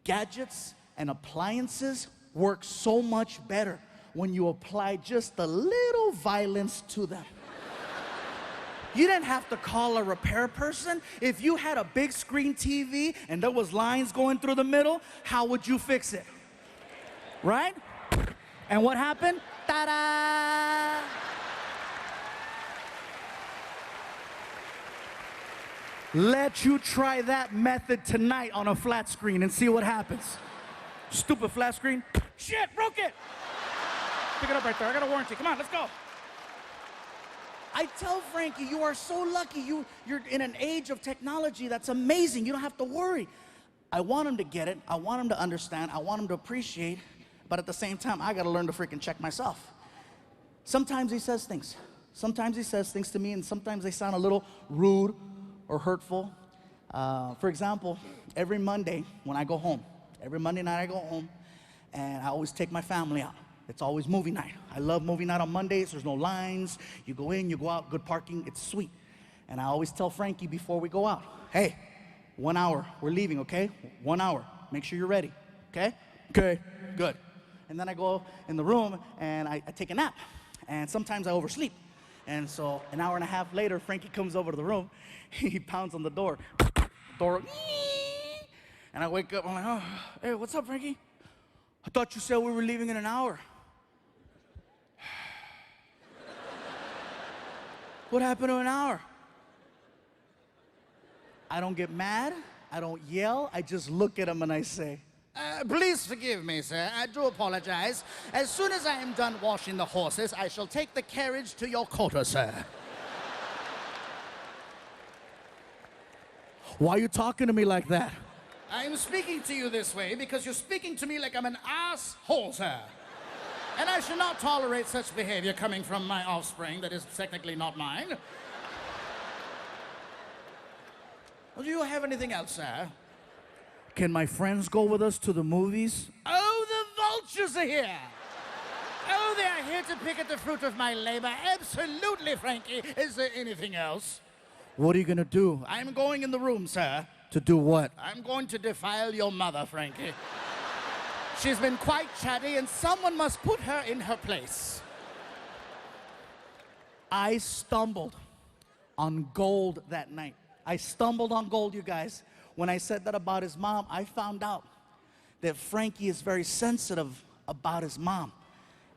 S11: gadgets and appliances work so much better when you apply just a little violence to them. You didn't have to call a repair person. If you had a big screen TV and there was lines going through the middle, how would you fix it? Right? And what happened? Ta-da! Let you try that method tonight on a flat screen and see what happens. Stupid flat screen. Shit, broke it! Pick it up right there. I got a warranty. Come on, let's go. I tell Frankie, you are so lucky. You're in an age of technology that's amazing. You don't have to worry. I want him to get it. I want him to understand. I want him to appreciate. But at the same time, I got to learn to freaking check myself. Sometimes he says things. Sometimes he says things to me, and sometimes they sound a little rude or hurtful. For example, every Monday when I go home, every Monday night I go home, and I always take my family out. It's always movie night. I love movie night on Mondays. There's no lines. You go in, you go out, good parking. It's sweet. And I always tell Frankie before we go out, hey, 1 hour. We're leaving, okay? 1 hour. Make sure you're ready, okay? Okay, good. and then I go in the room and I take a nap. And sometimes I oversleep. And so an hour and a half later, Frankie comes over to the room. He pounds on the door. Door, and I wake up, I'm like, oh, hey, what's up, Frankie? I thought you said we were leaving in an hour. What happened to an hour? I don't get mad, I don't yell, I just look at him and I say, please forgive me, sir. I do apologize. As soon as I am done washing the horses, I shall take the carriage to your quarters, sir. Why are you talking to me like that? I'm speaking to you this way because you're speaking to me like I'm an asshole, sir. And I shall not tolerate such behavior coming from my offspring that is technically not mine. Well, do you have anything else, sir? Can my friends go with us to the movies? Oh, the vultures are here! Oh, they are here to pick at the fruit of my labor. Absolutely, Frankie. Is there anything else? What are you gonna do? I'm going in the room, sir. To do what? I'm going to defile your mother, Frankie. She's been quite chatty, and someone must put her in her place. I stumbled on gold that night. I stumbled on gold, you guys. When I said that about his mom, I found out that Frankie is very sensitive about his mom.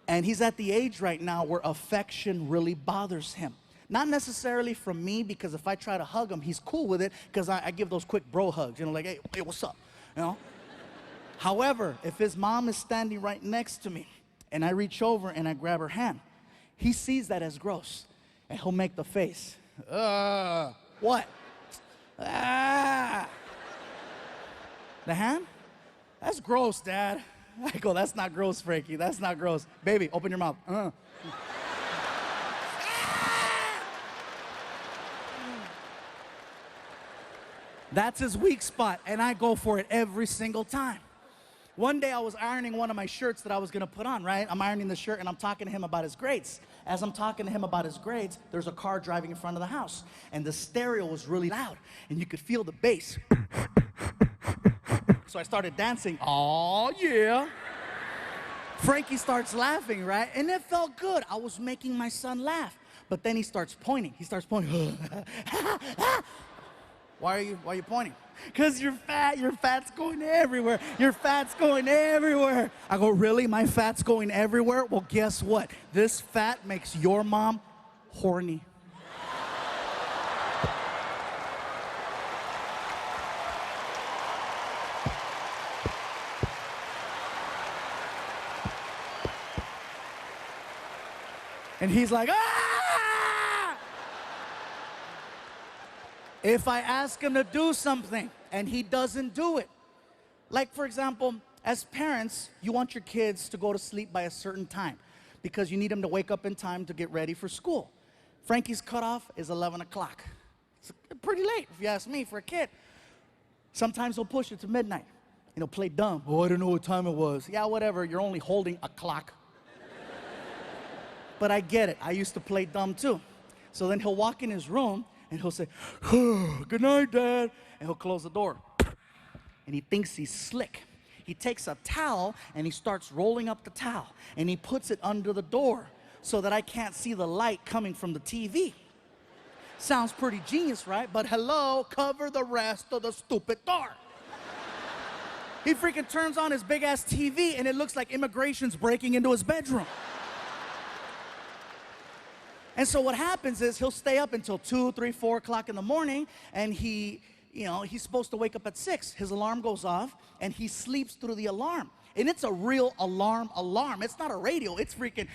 S11: And he's at the age right now where affection really bothers him. Not necessarily from me, because if I try to hug him, he's cool with it, because I give those quick bro hugs, you know, like, hey, what's up, you know? However, if his mom is standing right next to me, and I reach over and I grab her hand, he sees that as gross, and he'll make the face. What? Ah. The hand? That's gross, Dad. I go, that's not gross, Frankie, that's not gross. Baby, open your mouth. That's his weak spot, and I go for it every single time. One day I was ironing one of my shirts that I was gonna put on, right? I'm ironing the shirt and I'm talking to him about his grades. As I'm talking to him about his grades, there's a car driving in front of the house, and the stereo was really loud, and you could feel the bass. So I started dancing. Oh yeah. Frankie starts laughing, right? And it felt good. I was making my son laugh. But then he starts pointing. He starts pointing. Why are you pointing? Because you're fat. Your fat's going everywhere. Your fat's going everywhere. I go, really? My fat's going everywhere? Well, guess what? This fat makes your mom horny. And he's like, ah! If I ask him to do something and he doesn't do it, like for example, as parents, you want your kids to go to sleep by a certain time because you need them to wake up in time to get ready for school. Frankie's cutoff is 11 o'clock. It's pretty late, if you ask me, for a kid. Sometimes he'll push it to midnight. You know, play dumb. Oh, I don't know what time it was. Yeah, whatever, you're only holding a clock. But I get it. I used to play dumb too. So then he'll walk in his room and he'll say, oh, good night, Dad. And he'll close the door. And he thinks he's slick. He takes a towel and he starts rolling up the towel. And he puts it under the door so that I can't see the light coming from the TV. Sounds pretty genius, right? But hello, cover the rest of the stupid door. He freaking turns on his big-ass TV and it looks like immigration's breaking into his bedroom. And so what happens is he'll stay up until 2, 3, 4 o'clock in the morning, and he's supposed to wake up at 6. His alarm goes off, and he sleeps through the alarm. And it's a real alarm. It's not a radio. It's freaking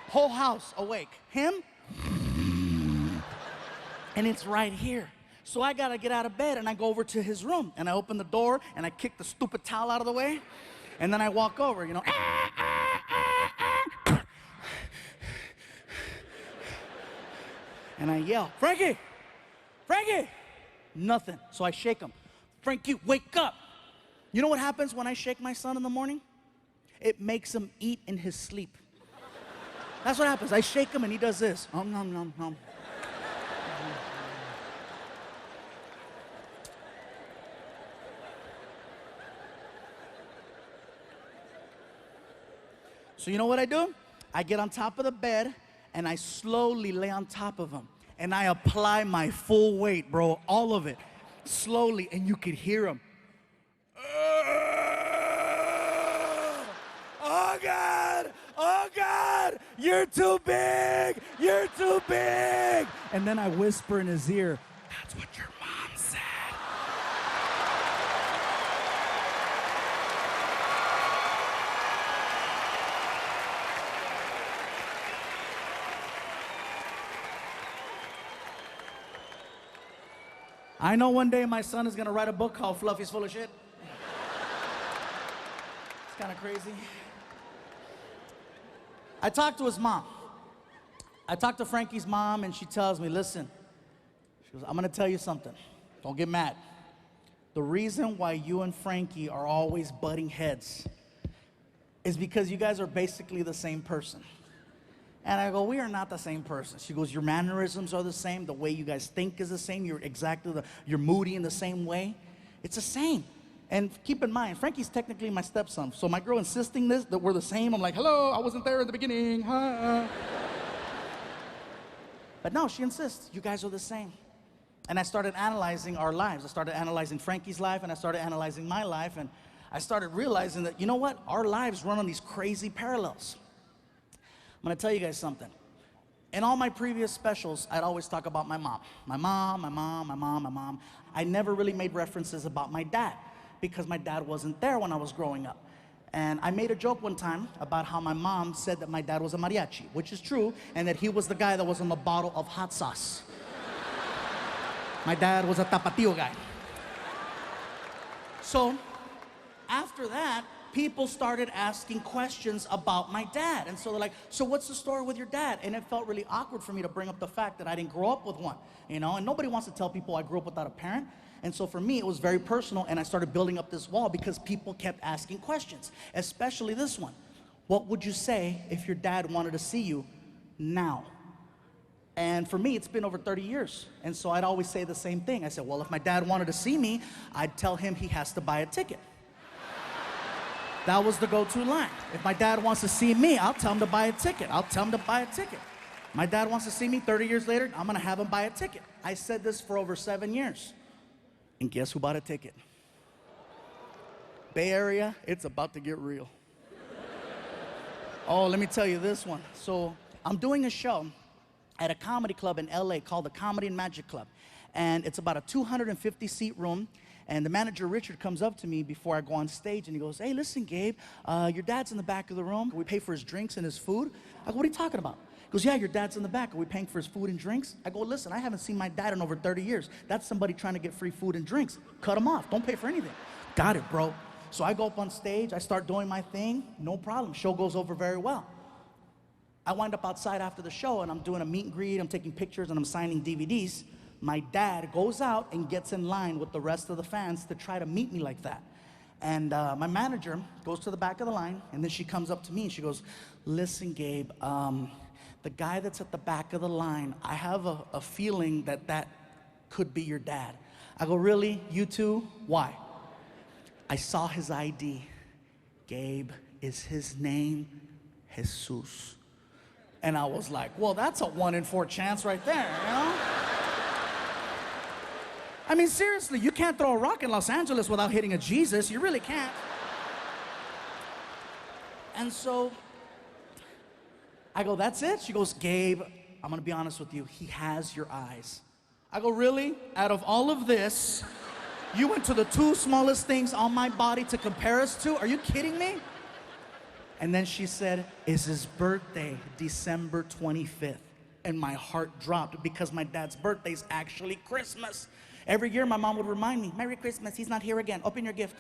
S11: whole house awake. Him, and it's right here. So I gotta get out of bed, and I go over to his room, and I open the door, and I kick the stupid towel out of the way, and then I walk over, and I yell, Frankie! Frankie! Nothing. So I shake him. Frankie, wake up! You know what happens when I shake my son in the morning? It makes him eat in his sleep. That's what happens. I shake him and he does this. Nom, nom, nom, nom. So you know what I do? I get on top of the bed, and I slowly lay on top of him. And I apply my full weight, bro, all of it, slowly, and you could hear him. Oh, God! Oh, God! You're too big! You're too big! And then I whisper in his ear, that's what your mom said. I know one day my son is gonna write a book called Fluffy's Full of Shit. It's kind of crazy. I talked to his mom. I talked to Frankie's mom, and she tells me, listen, she goes, I'm gonna tell you something. Don't get mad. The reason why you and Frankie are always butting heads is because you guys are basically the same person. And I go, we are not the same person. She goes, your mannerisms are the same. The way you guys think is the same. You're moody in the same way. It's the same. And keep in mind, Frankie's technically my stepson. So my girl insisting that we're the same, I'm like, hello, I wasn't there in the beginning. Huh? But no, she insists, you guys are the same. And I started analyzing our lives. I started analyzing Frankie's life, and I started analyzing my life, and I started realizing that, you know what? Our lives run on these crazy parallels. I'm gonna tell you guys something. In all my previous specials, I'd always talk about my mom. My mom, my mom, my mom, my mom. I never really made references about my dad because my dad wasn't there when I was growing up. And I made a joke one time about how my mom said that my dad was a mariachi, which is true, and that he was the guy that was on the bottle of hot sauce. My dad was a tapatio guy. So, after that, people started asking questions about my dad. And so they're like, so what's the story with your dad? And it felt really awkward for me to bring up the fact that I didn't grow up with one, you know? And nobody wants to tell people I grew up without a parent. And so for me, it was very personal, and I started building up this wall because people kept asking questions, especially this one. What would you say if your dad wanted to see you now? And for me, it's been over 30 years. And so I'd always say the same thing. I said, well, if my dad wanted to see me, I'd tell him he has to buy a ticket. That was the go-to line. If my dad wants to see me, I'll tell him to buy a ticket. I'll tell him to buy a ticket. My dad wants to see me 30 years later, I'm gonna have him buy a ticket. I said this for over 7 years. And guess who bought a ticket? Bay Area, it's about to get real. Oh, let me tell you this one. So I'm doing a show at a comedy club in LA called the Comedy and Magic Club. And it's about a 250-seat room. And the manager, Richard, comes up to me before I go on stage, and he goes, hey, listen, Gabe, your dad's in the back of the room. We pay for his drinks and his food. I go, what are you talking about? He goes, yeah, your dad's in the back. Are we paying for his food and drinks? I go, listen, I haven't seen my dad in over 30 years. That's somebody trying to get free food and drinks. Cut him off. Don't pay for anything. Got it, bro. So I go up on stage. I start doing my thing. No problem. Show goes over very well. I wind up outside after the show, and I'm doing a meet and greet. I'm taking pictures, and I'm signing DVDs. My dad goes out and gets in line with the rest of the fans to try to meet me like that. And my manager goes to the back of the line, and then she comes up to me and she goes, listen, Gabe, the guy that's at the back of the line, I have a feeling that could be your dad. I go, really? You too? Why? I saw his ID. Gabe, is his name Jesus? And I was like, well, that's a 1 in 4 chance right there, you know? I mean, seriously, you can't throw a rock in Los Angeles without hitting a Jesus. You really can't. And so I go, that's it? She goes, Gabe, I'm gonna be honest with you, he has your eyes. I go, really? Out of all of this, you went to the 2 smallest things on my body to compare us to? Are you kidding me? And then she said, is his birthday December 25th? And my heart dropped because my dad's birthday is actually Christmas. Every year my mom would remind me, Merry Christmas, he's not here again, open your gift.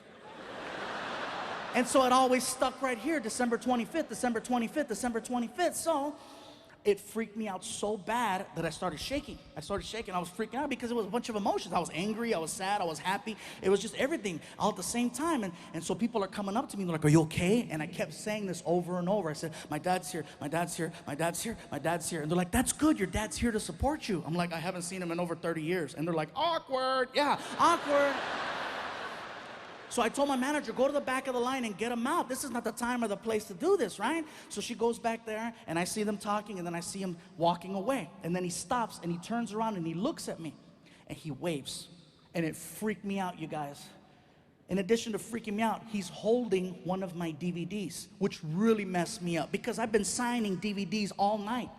S11: And so it always stuck right here, December 25th, December 25th, December 25th. So it freaked me out so bad that I started shaking. I was freaking out because it was a bunch of emotions. I was angry, I was sad, I was happy. It was just everything all at the same time. And so people are coming up to me, they're like, are you okay? And I kept saying this over and over. I said, my dad's here, my dad's here, my dad's here, my dad's here. And they're like, that's good, your dad's here to support you. I'm like, I haven't seen him in over 30 years. And they're like, awkward, yeah, awkward. So I told my manager, go to the back of the line and get him out. This is not the time or the place to do this, right? So she goes back there, and I see them talking, and then I see him walking away. And then he stops, and he turns around, and he looks at me, and he waves. And it freaked me out, you guys. In addition to freaking me out, he's holding one of my DVDs, which really messed me up because I've been signing DVDs all night.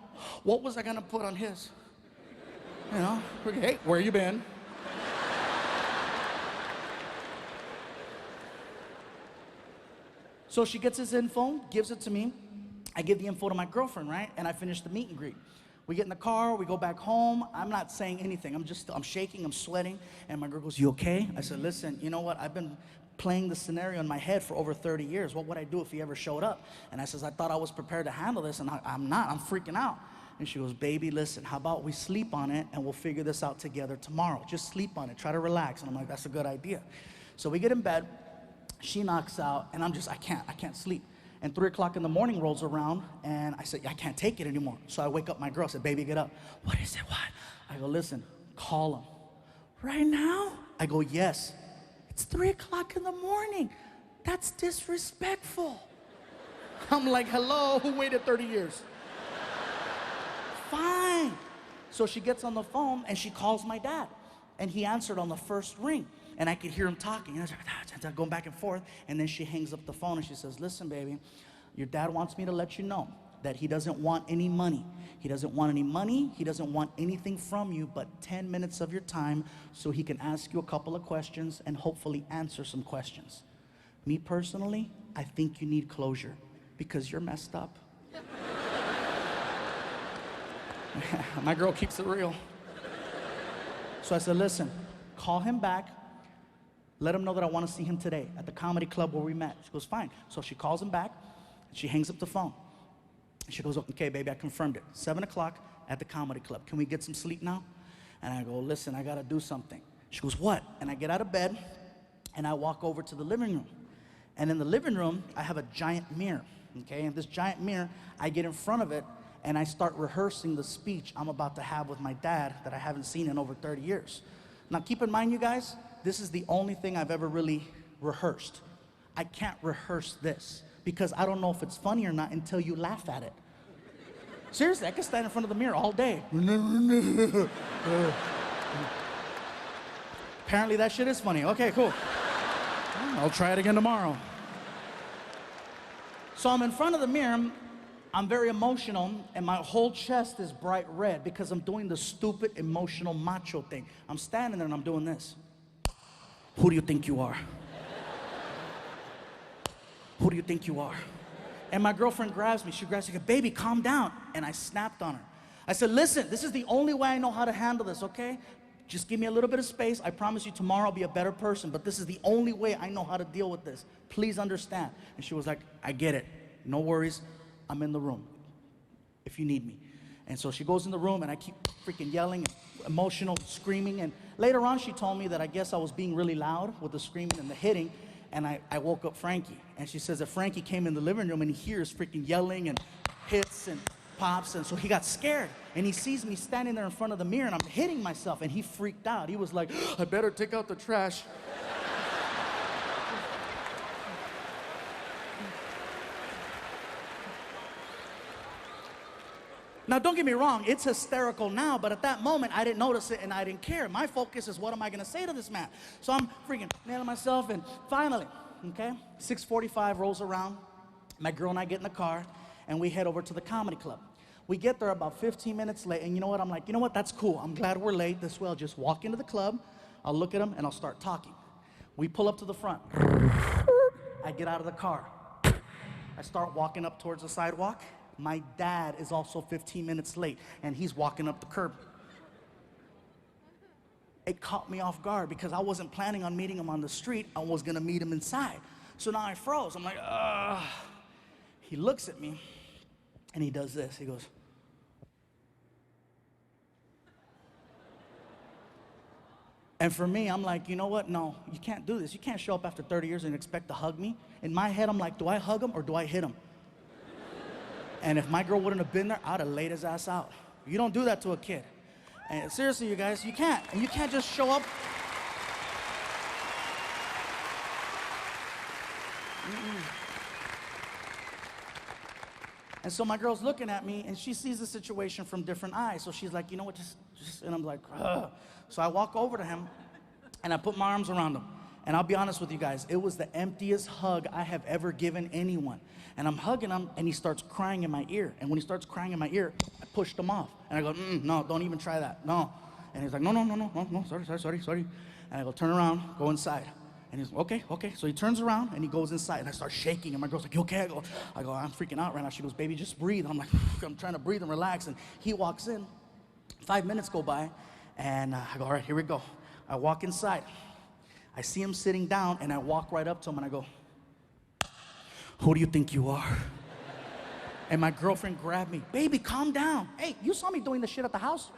S11: What was I gonna put on his? You know, hey, where you been? So she gets his info, gives it to me. I give the info to my girlfriend, right? And I finish the meet and greet. We get in the car, we go back home. I'm not saying anything. I'm shaking, I'm sweating. And my girl goes, you okay? I said, listen, you know what? I've been playing the scenario in my head for over 30 years. What would I do if he ever showed up? And I says, I thought I was prepared to handle this, and I'm not. I'm freaking out. And she goes, baby, listen, how about we sleep on it, and we'll figure this out together tomorrow. Just sleep on it. Try to relax. And I'm like, that's a good idea. So we get in bed. She knocks out, and I can't sleep. And 3 o'clock in the morning rolls around, and I said, I can't take it anymore. So I wake up my girl, I said, baby, get up. What is it, what? I go, listen, call him. Right now? I go, yes. It's 3 o'clock in the morning. That's disrespectful. I'm like, hello, who waited 30 years? Fine. So she gets on the phone, and she calls my dad. And he answered on the first ring. And I could hear him talking, going back and forth. And then she hangs up the phone and she says, listen, baby, your dad wants me to let you know that he doesn't want any money. He doesn't want any money. He doesn't want anything from you but 10 minutes of your time so he can ask you a couple of questions and hopefully answer some questions. Me personally, I think you need closure because you're messed up. My girl keeps it real. So I said, listen, call him back. Let him know that I want to see him today at the comedy club where we met. She goes, fine. So she calls him back, and she hangs up the phone. She goes, okay, baby, I confirmed it. 7 o'clock at the comedy club. Can we get some sleep now? And I go, listen, I got to do something. She goes, what? And I get out of bed, and I walk over to the living room. And in the living room, I have a giant mirror, okay? And this giant mirror, I get in front of it, and I start rehearsing the speech I'm about to have with my dad that I haven't seen in over 30 years. Now, keep in mind, you guys, this is the only thing I've ever really rehearsed. I can't rehearse this because I don't know if it's funny or not until you laugh at it. Seriously, I could stand in front of the mirror all day. Apparently that shit is funny. Okay, cool. I'll try it again tomorrow. So I'm in front of the mirror. I'm very emotional, and my whole chest is bright red because I'm doing the stupid emotional macho thing. I'm standing there and I'm doing this. Who do you think you are? Who do you think you are? And my girlfriend grabs me. She grabs me, baby, calm down. And I snapped on her. I said, listen, this is the only way I know how to handle this, okay? Just give me a little bit of space. I promise you tomorrow I'll be a better person, but this is the only way I know how to deal with this. Please understand. And she was like, I get it. No worries. I'm in the room if you need me. And so she goes in the room, and I keep freaking yelling, emotional, screaming. And later on, she told me that I guess I was being really loud with the screaming and the hitting. And I woke up Frankie. And she says that Frankie came in the living room, and he hears freaking yelling and hits and pops. And so he got scared. And he sees me standing there in front of the mirror, and I'm hitting myself. And he freaked out. He was like, I better take out the trash. Now, don't get me wrong, it's hysterical now, but at that moment, I didn't notice it and I didn't care. My focus is, what am I gonna say to this man? So I'm freaking nailing myself, and finally, okay, 6:45 rolls around. My girl and I get in the car, and we head over to the comedy club. We get there about 15 minutes late, and you know what? I'm like, you know what? That's cool. I'm glad we're late. This way, I'll just walk into the club, I'll look at him, and I'll start talking. We pull up to the front. I get out of the car. I start walking up towards the sidewalk. My dad is also 15 minutes late, and he's walking up the curb. It caught me off guard because I wasn't planning on meeting him on the street. I was gonna meet him inside. So now I froze. I'm like, ugh. He looks at me, and he does this. He goes, and for me, I'm like, you know what? No, you can't do this. You can't show up after 30 years and expect to hug me. In my head, I'm like, do I hug him or do I hit him? And if my girl wouldn't have been there, I'd have laid his ass out. You don't do that to a kid. And seriously, you guys, you can't. And you can't just show up. And so my girl's looking at me, and she sees the situation from different eyes. So she's like, you know what, just, and I'm like, ugh. So I walk over to him, and I put my arms around him. And I'll be honest with you guys, it was the emptiest hug I have ever given anyone. And I'm hugging him, and he starts crying in my ear. And when he starts crying in my ear, I pushed him off. And I go, no, don't even try that, no. And he's like, no, sorry. And I go, turn around, go inside. And he's okay. So he turns around and he goes inside, and I start shaking. And my girl's like, you okay? I go, I'm freaking out right now. She goes, baby, just breathe. I'm like, I'm trying to breathe and relax. And he walks in. 5 minutes go by, and I go, all right, here we go. I walk inside. I see him sitting down, and I walk right up to him, and I go, who do you think you are? And my girlfriend grabbed me. Baby, calm down. Hey, you saw me doing the shit at the house?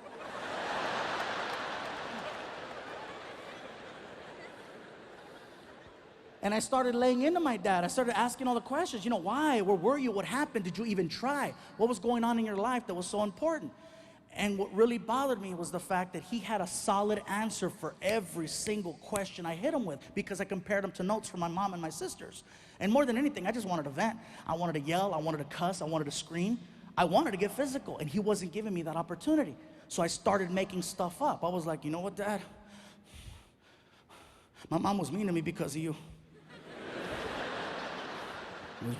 S11: And I started laying into my dad. I started asking all the questions. You know, why? Where were you? What happened? Did you even try? What was going on in your life that was so important? And what really bothered me was the fact that he had a solid answer for every single question I hit him with, because I compared him to notes from my mom and my sisters. And more than anything, I just wanted to vent. I wanted to yell. I wanted to cuss. I wanted to scream. I wanted to get physical, and he wasn't giving me that opportunity. So I started making stuff up. I was like, you know what, Dad? My mom was mean to me because of you.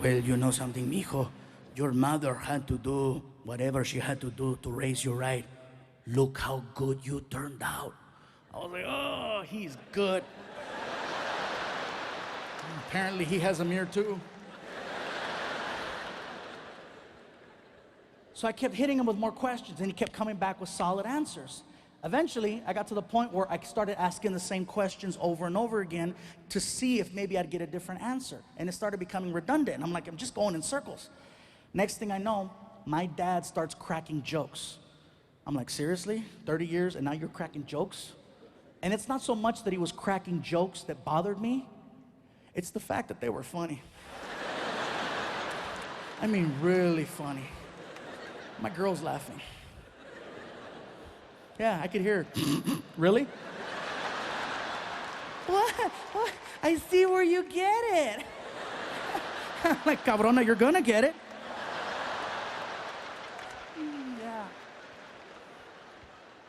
S11: Well, you know something, mijo? Your mother had to do whatever she had to do to raise you right. Look how good you turned out. I was like, oh, he's good. Apparently he has a mirror too. So I kept hitting him with more questions, and he kept coming back with solid answers. Eventually, I got to the point where I started asking the same questions over and over again to see if maybe I'd get a different answer. And it started becoming redundant. And I'm like, I'm just going in circles. Next thing I know, my dad starts cracking jokes. I'm like, seriously? 30 years and now you're cracking jokes? And it's not so much that he was cracking jokes that bothered me. It's the fact that they were funny. I mean, really funny. My girl's laughing. Yeah, I could hear her. Really? What? I see where you get it. I'm like, cabrona, you're gonna get it. Yeah.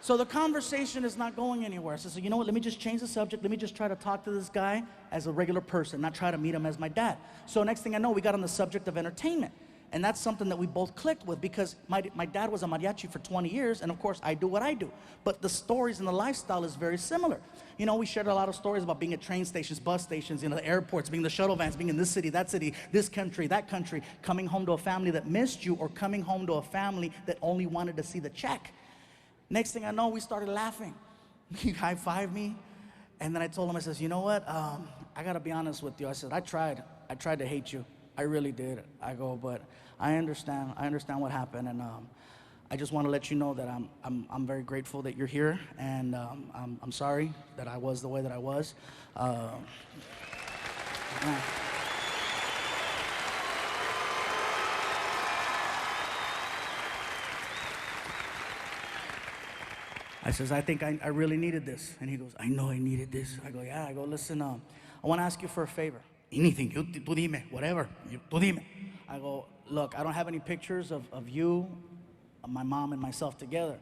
S11: So the conversation is not going anywhere. So I said, you know what, let me just change the subject. Let me just try to talk to this guy as a regular person, not try to meet him as my dad. So next thing I know, we got on the subject of entertainment. And that's something that we both clicked with, because my dad was a mariachi for 20 years, and of course I do what I do. But the stories and the lifestyle is very similar. You know, we shared a lot of stories about being at train stations, bus stations, you know, the airports, being the shuttle vans, being in this city, this country, that country, coming home to a family that missed you, or coming home to a family that only wanted to see the check. Next thing I know, we started laughing. He high-fived me, and then I told him, I says, you know what, I gotta be honest with you. I said, I tried to hate you. I really did. I go, but I understand what happened, and I just want to let you know that I'm very grateful that you're here, and I'm sorry that I was the way that I was. I says, I think I really needed this, and he goes, I know I needed this. I go, yeah. I go, listen, I want to ask you for a favor. Anything, tú dime, whatever, tú dime. I go, look, I don't have any pictures of you, my mom, and myself together.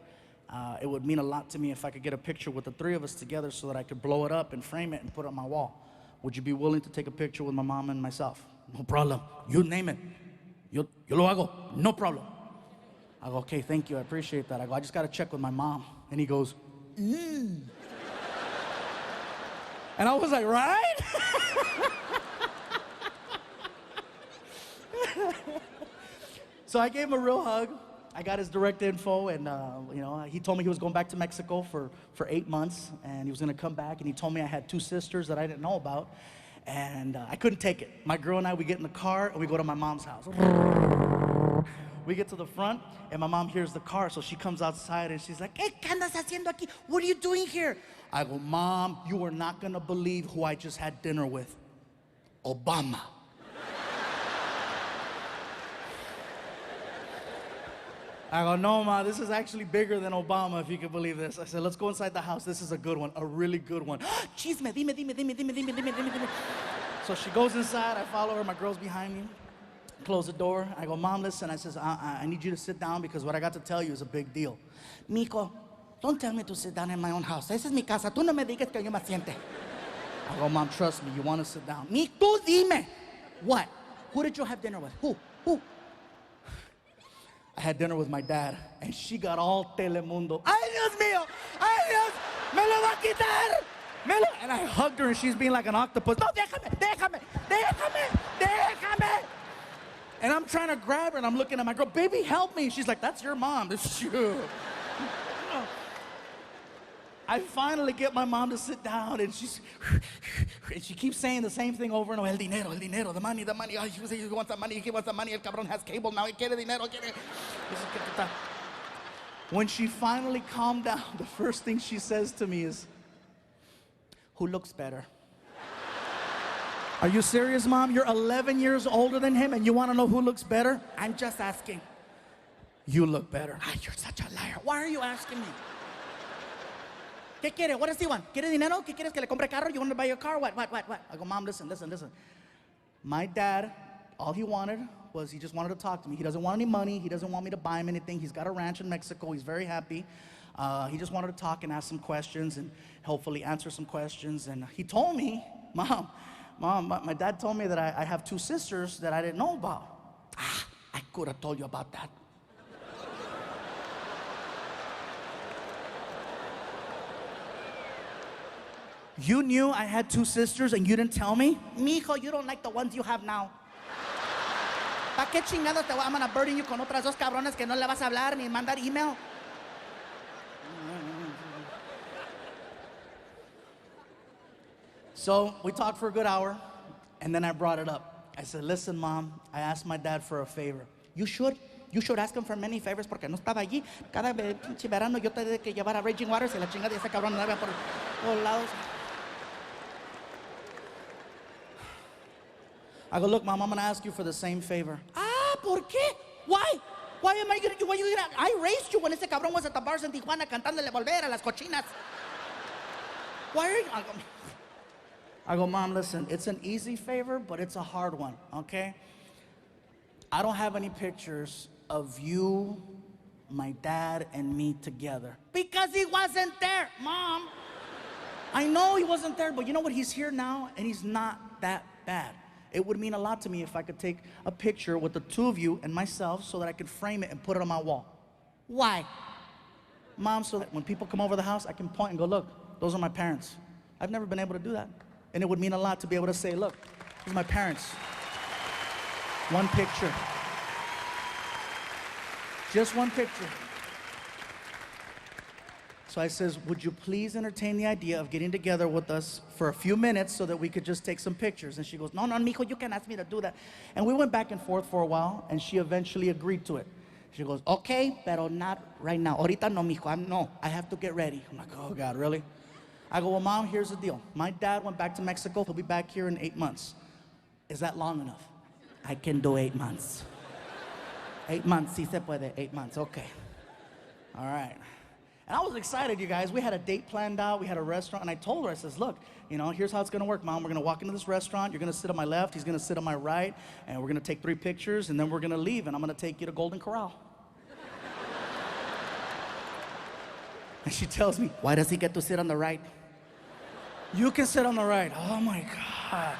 S11: It would mean a lot to me if I could get a picture with the three of us together so that I could blow it up and frame it and put it on my wall. Would you be willing to take a picture with my mom and myself? No problem. You name it. Yo lo hago. No problem. I go, okay, thank you. I appreciate that. I go, I just got to check with my mom. And he goes, And I was like, right? So I gave him a real hug. I got his direct info, and you know, he told me he was going back to Mexico for 8 months, and he was going to come back, and he told me I had 2 sisters that I didn't know about, and I couldn't take it. My girl and I, we get in the car, and we go to my mom's house. We get to the front, and my mom hears the car, so she comes outside, and she's like, ¿Qué andas haciendo aquí? What are you doing here? I go, Mom, you are not going to believe who I just had dinner with. Obama. I go, no, Ma, this is actually bigger than Obama, if you can believe this. I said, let's go inside the house. This is a good one, a really good one. Chisme, dime. So she goes inside. I follow her. My girl's behind me. Close the door. I go, Mom, listen. I says, I need you to sit down because what I got to tell you is a big deal. Mijo, don't tell me to sit down in my own house. Esa es mi casa. Tú no me digas que yo me siente. I go, Mom, trust me. You want to sit down. Tú dime. What? Who did you have dinner with? Who? I had dinner with my dad, and she got all Telemundo. Ay, Dios mío! Ay, Dios! Me lo va a quitar! And I hugged her, and she's being like an octopus. No, déjame! And I'm trying to grab her, and I'm looking at my girl. Baby, help me! She's like, that's your mom. This is you. I finally get my mom to sit down, and she keeps saying the same thing over and over. El dinero, the money. Oh, he wants the money, El cabrón has cable now. He quiere dinero, quiere. When she finally calmed down, the first thing she says to me is, who looks better? Are you serious, Mom? You're 11 years older than him, and you want to know who looks better? I'm just asking. You look better. Ah, you're such a liar. Why are you asking me? ¿Qué quiere? What does he want? ¿Quiere dinero? ¿Qué quieres que le compre carro? You want to buy your car? What? I go, Mom, listen. My dad, all he wanted was he just wanted to talk to me. He doesn't want any money. He doesn't want me to buy him anything. He's got a ranch in Mexico. He's very happy. He just wanted to talk and ask some questions and hopefully answer some questions. And he told me, Mom, my dad told me that I have two sisters that I didn't know about. I could have told you about that. You knew I had two sisters and you didn't tell me? Mijo, you don't like the ones you have now. ¿Para qué chingados te voy a burden you con otras dos cabrones que no le vas a hablar ni mandar email? So we talked for a good hour, and then I brought it up. I said, listen, Mom, I asked my dad for a favor. You should ask him for many favors porque no estaba allí. Cada pinche verano yo tenía que llevar a Raging Waters y la chingada de ese cabrón andaba por todos lados. I go, look, Mom, I'm going to ask you for the same favor. ¿Por qué? Why? Why am I going to do? I raised you when ese cabrón was at the bars in Tijuana cantándole volver a las cochinas. Why are you? I go, Mom, listen, it's an easy favor, but it's a hard one, okay? I don't have any pictures of you, my dad, and me together. Because he wasn't there, Mom. I know he wasn't there, but you know what? He's here now, and he's not that bad. It would mean a lot to me if I could take a picture with the two of you and myself so that I could frame it and put it on my wall. Why? Mom, so that when people come over the house, I can point and go, look, those are my parents. I've never been able to do that. And it would mean a lot to be able to say, look, these are my parents. One picture. Just one picture. So I says, would you please entertain the idea of getting together with us for a few minutes so that we could just take some pictures? And she goes, no, mijo, you can't ask me to do that. And we went back and forth for a while, and she eventually agreed to it. She goes, okay, pero not right now. Ahorita no, mijo, I have to get ready. I'm like, oh, God, really? I go, well, Mom, here's the deal. My dad went back to Mexico. He'll be back here in 8 months. Is that long enough? I can do 8 months. 8 months, si se puede, 8 months, okay. All right. And I was excited, you guys. We had a date planned out. We had a restaurant. And I told her, I says, look, here's how it's going to work, Mom. We're going to walk into this restaurant. You're going to sit on my left. He's going to sit on my right. And we're going to take 3 pictures. And then we're going to leave. And I'm going to take you to Golden Corral. And she tells me, why does he get to sit on the right? You can sit on the right. Oh, my God.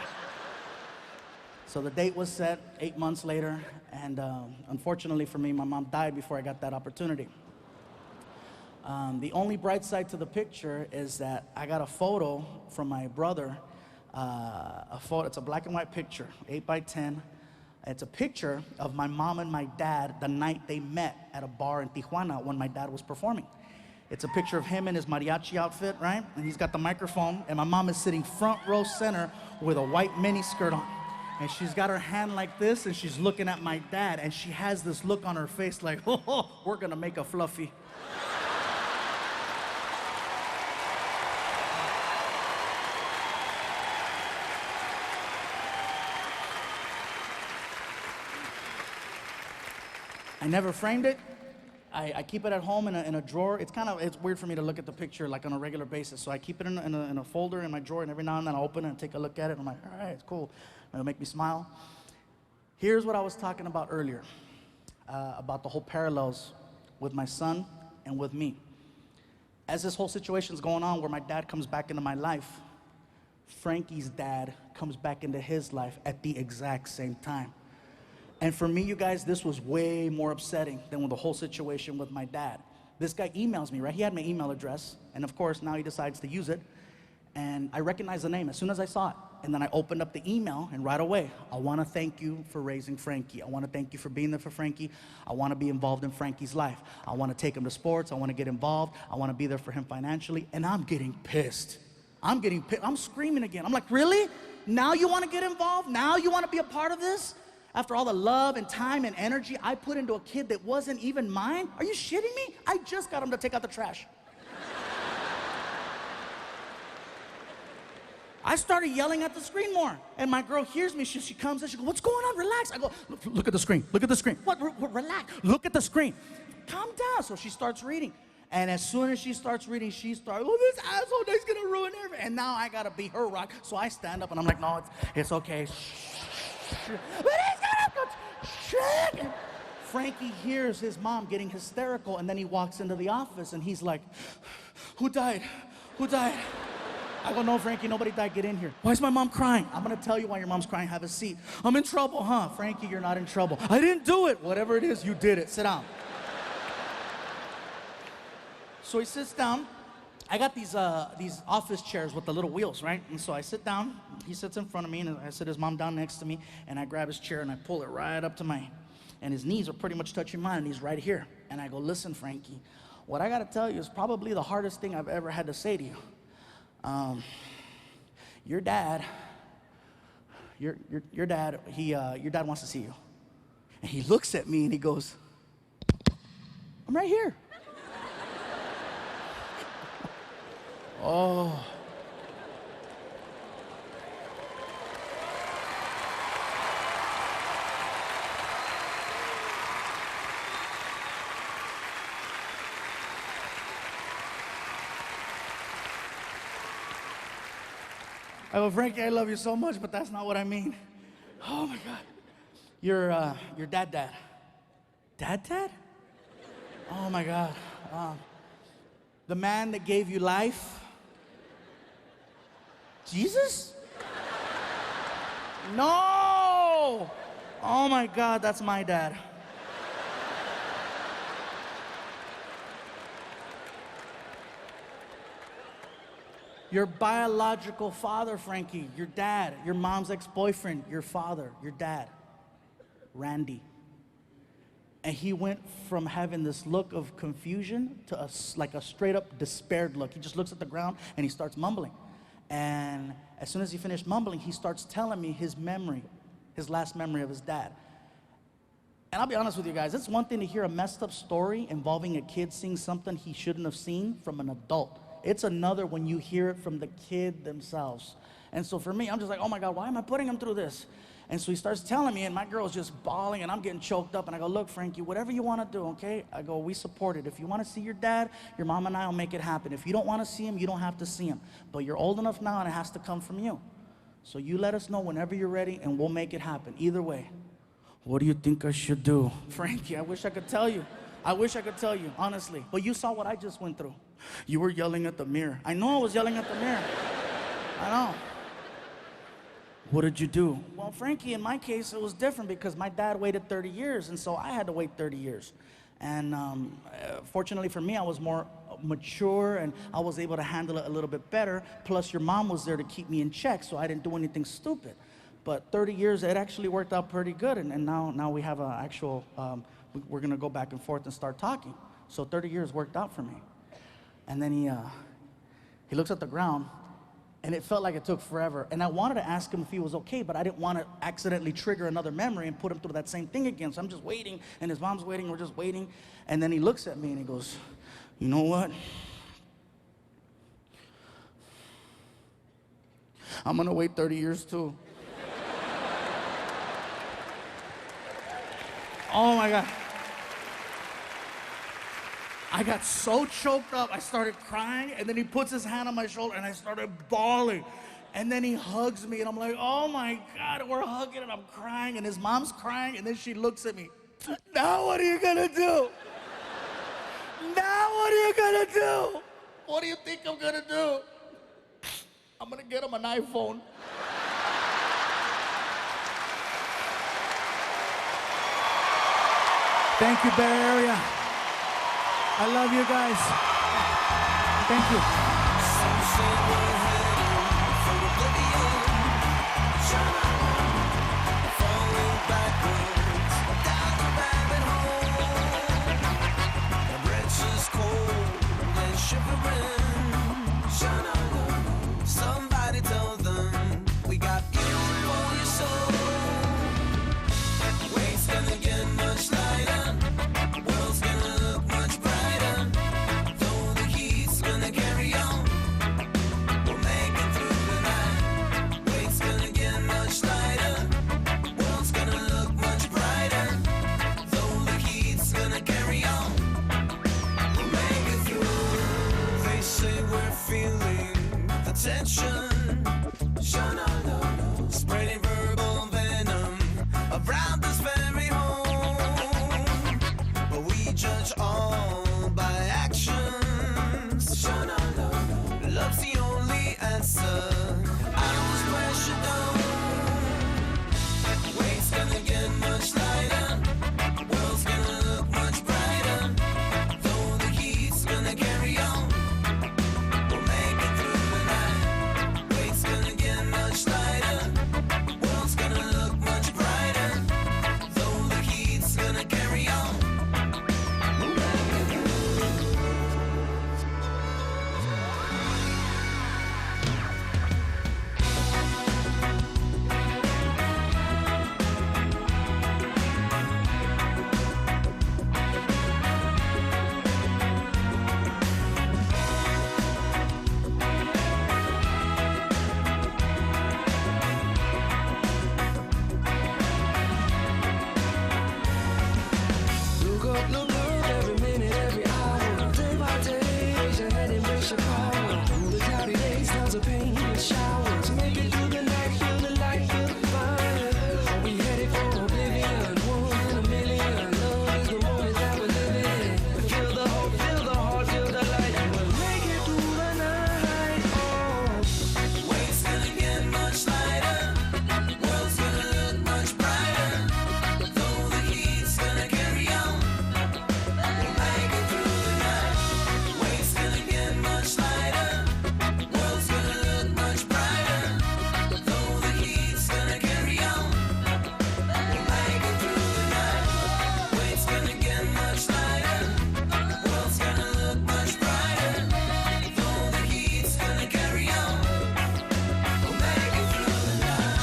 S11: So the date was set 8 months later. And unfortunately for me, my mom died before I got that opportunity. The only bright side to the picture is that I got a photo from my brother. It's a black and white picture, 8x10. It's a picture of my mom and my dad the night they met at a bar in Tijuana when my dad was performing. It's a picture of him in his mariachi outfit, right? And he's got the microphone, and my mom is sitting front row center with a white mini skirt on. And she's got her hand like this, and she's looking at my dad, and she has this look on her face like, oh, we're gonna make a fluffy. I never framed it. I keep it at home in a drawer. It's weird for me to look at the picture like on a regular basis. So I keep it in a folder in my drawer, and every now and then I open it and take a look at it. And I'm like, all right, it's cool. It'll make me smile. Here's what I was talking about earlier, about the whole parallels with my son and with me. As this whole situation's going on where my dad comes back into my life, Frankie's dad comes back into his life at the exact same time. And for me, you guys, this was way more upsetting than with the whole situation with my dad. This guy emails me, right? He had my email address, and of course, now he decides to use it. And I recognized the name as soon as I saw it. And then I opened up the email, and right away, I want to thank you for raising Frankie. I want to thank you for being there for Frankie. I want to be involved in Frankie's life. I want to take him to sports. I want to get involved. I want to be there for him financially. And I'm getting pissed. I'm getting pissed. I'm screaming again. I'm like, really? Now you want to get involved? Now you want to be a part of this? After all the love and time and energy I put into a kid that wasn't even mine? Are you shitting me? I just got him to take out the trash. I started yelling at the screen more. And my girl hears me. She comes in. She goes, what's going on? Relax. I go, look at the screen. Look at the screen. What? Relax. Look at the screen. Calm down. So she starts reading. And as soon as she starts reading, she starts, oh, this asshole, he's going to ruin everything. And now I got to be her rock. So I stand up and I'm like, no, it's okay. But he's going to shit. And Frankie hears his mom getting hysterical. And then he walks into the office and he's like, who died? Who died? I go, no, Frankie, nobody died. Get in here. Why is my mom crying? I'm going to tell you why your mom's crying. Have a seat. I'm in trouble, huh? Frankie, you're not in trouble. I didn't do it. Whatever it is, you did it. Sit down. So he sits down. I got these office chairs with the little wheels, right? And so I sit down. He sits in front of me, and I sit his mom down next to me, and I grab his chair, and I pull it right up to mine. And his knees are pretty much touching mine, and he's right here. And I go, listen, Frankie, what I got to tell you is probably the hardest thing I've ever had to say to you. Your dad, your dad wants to see you. And he looks at me and he goes, I'm right here. Oh. I go, Frankie, I love you so much, but that's not what I mean. Oh my God. Your dad. Dad? Oh my God. The man that gave you life? Jesus? No! Oh my God, that's my dad. Your biological father, Frankie, your dad, your mom's ex-boyfriend, your father, your dad, Randy. And he went from having this look of confusion to like a straight up despaired look. He just looks at the ground and he starts mumbling. And as soon as he finished mumbling, he starts telling me his memory, his last memory of his dad. And I'll be honest with you guys, it's one thing to hear a messed up story involving a kid seeing something he shouldn't have seen from an adult. It's another when you hear it from the kid themselves. And so for me, I'm just like, oh my God, why am I putting him through this? And so he starts telling me, and my girl's just bawling, and I'm getting choked up. And I go, look, Frankie, whatever you want to do, okay? I go, we support it. If you want to see your dad, your mom and I will make it happen. If you don't want to see him, you don't have to see him. But you're old enough now, and it has to come from you. So you let us know whenever you're ready, and we'll make it happen. Either way. What do you think I should do? Frankie, I wish I could tell you. I wish I could tell you, honestly. But you saw what I just went through. You were yelling at the mirror. I know I was yelling at the mirror. I know. What did you do? Well, Frankie, in my case, it was different because my dad waited 30 years, and so I had to wait 30 years. And fortunately for me, I was more mature, and I was able to handle it a little bit better. Plus, your mom was there to keep me in check, so I didn't do anything stupid. But 30 years, it actually worked out pretty good, and now we have an actual, we're going to go back and forth and start talking. So 30 years worked out for me. And then he looks at the ground, and it felt like it took forever. And I wanted to ask him if he was okay, but I didn't want to accidentally trigger another memory and put him through that same thing again. So I'm just waiting, and his mom's waiting, we're just waiting. And then he looks at me and he goes, you know what? I'm going to wait 30 years too. Oh my God. I got so choked up, I started crying, and then he puts his hand on my shoulder, and I started bawling. And then he hugs me, and I'm like, oh my God, we're hugging, and I'm crying, and his mom's crying, and then she looks at me. Now what are you gonna do? Now what are you gonna do? What do you think I'm gonna do? I'm gonna get him an iPhone. Thank you, Bay Area. I love you guys. Thank you.
S13: Somebody tell them we got you for your soul. Weight's gonna get much lighter, world's gonna look much brighter. Though the heat's gonna carry on, we'll make it through the night. Weight's gonna get much lighter, world's gonna look much brighter. Though the heat's gonna carry on, we'll make it through. They say we're feeling the tension, spreading verbal venom around this very home. But we judge all by actions. Love's the only answer. I was pressured down. Weight's gonna get much lighter, world's gonna look much brighter. Though the heat's gonna carry on, we'll make it through the night. Weight's gonna get much lighter, world's gonna look much brighter. Though the heat's gonna carry on, we'll make it through. Look up, every minute, every hour. Day by day, raise your head, embrace your power. Through the cloudy days, clouds of pain with showers. Make it through the night, feel the light, feel the fire. Are we headed for oblivion? One in a million. Love is the moment that we're living. Feel the hope, feel the heart, feel the light. We'll make it through the night. Oh, weight's gonna get much lighter, world's gonna look much brighter. Though the heat's gonna carry on, we'll make it through the night. Weight's gonna get much lighter, world's gonna look much brighter. Though the heat's gonna carry on, we'll make it through the night. Weight's gonna get much lighter, world's gonna look much brighter. Though the heat's gonna carry on, we'll make it through the night.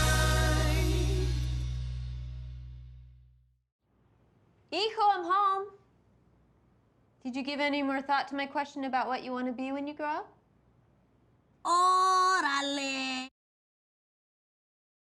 S3: Hijo, I'm home. Did you give any more thought to my question about what you want to be when you grow up?
S10: Órale.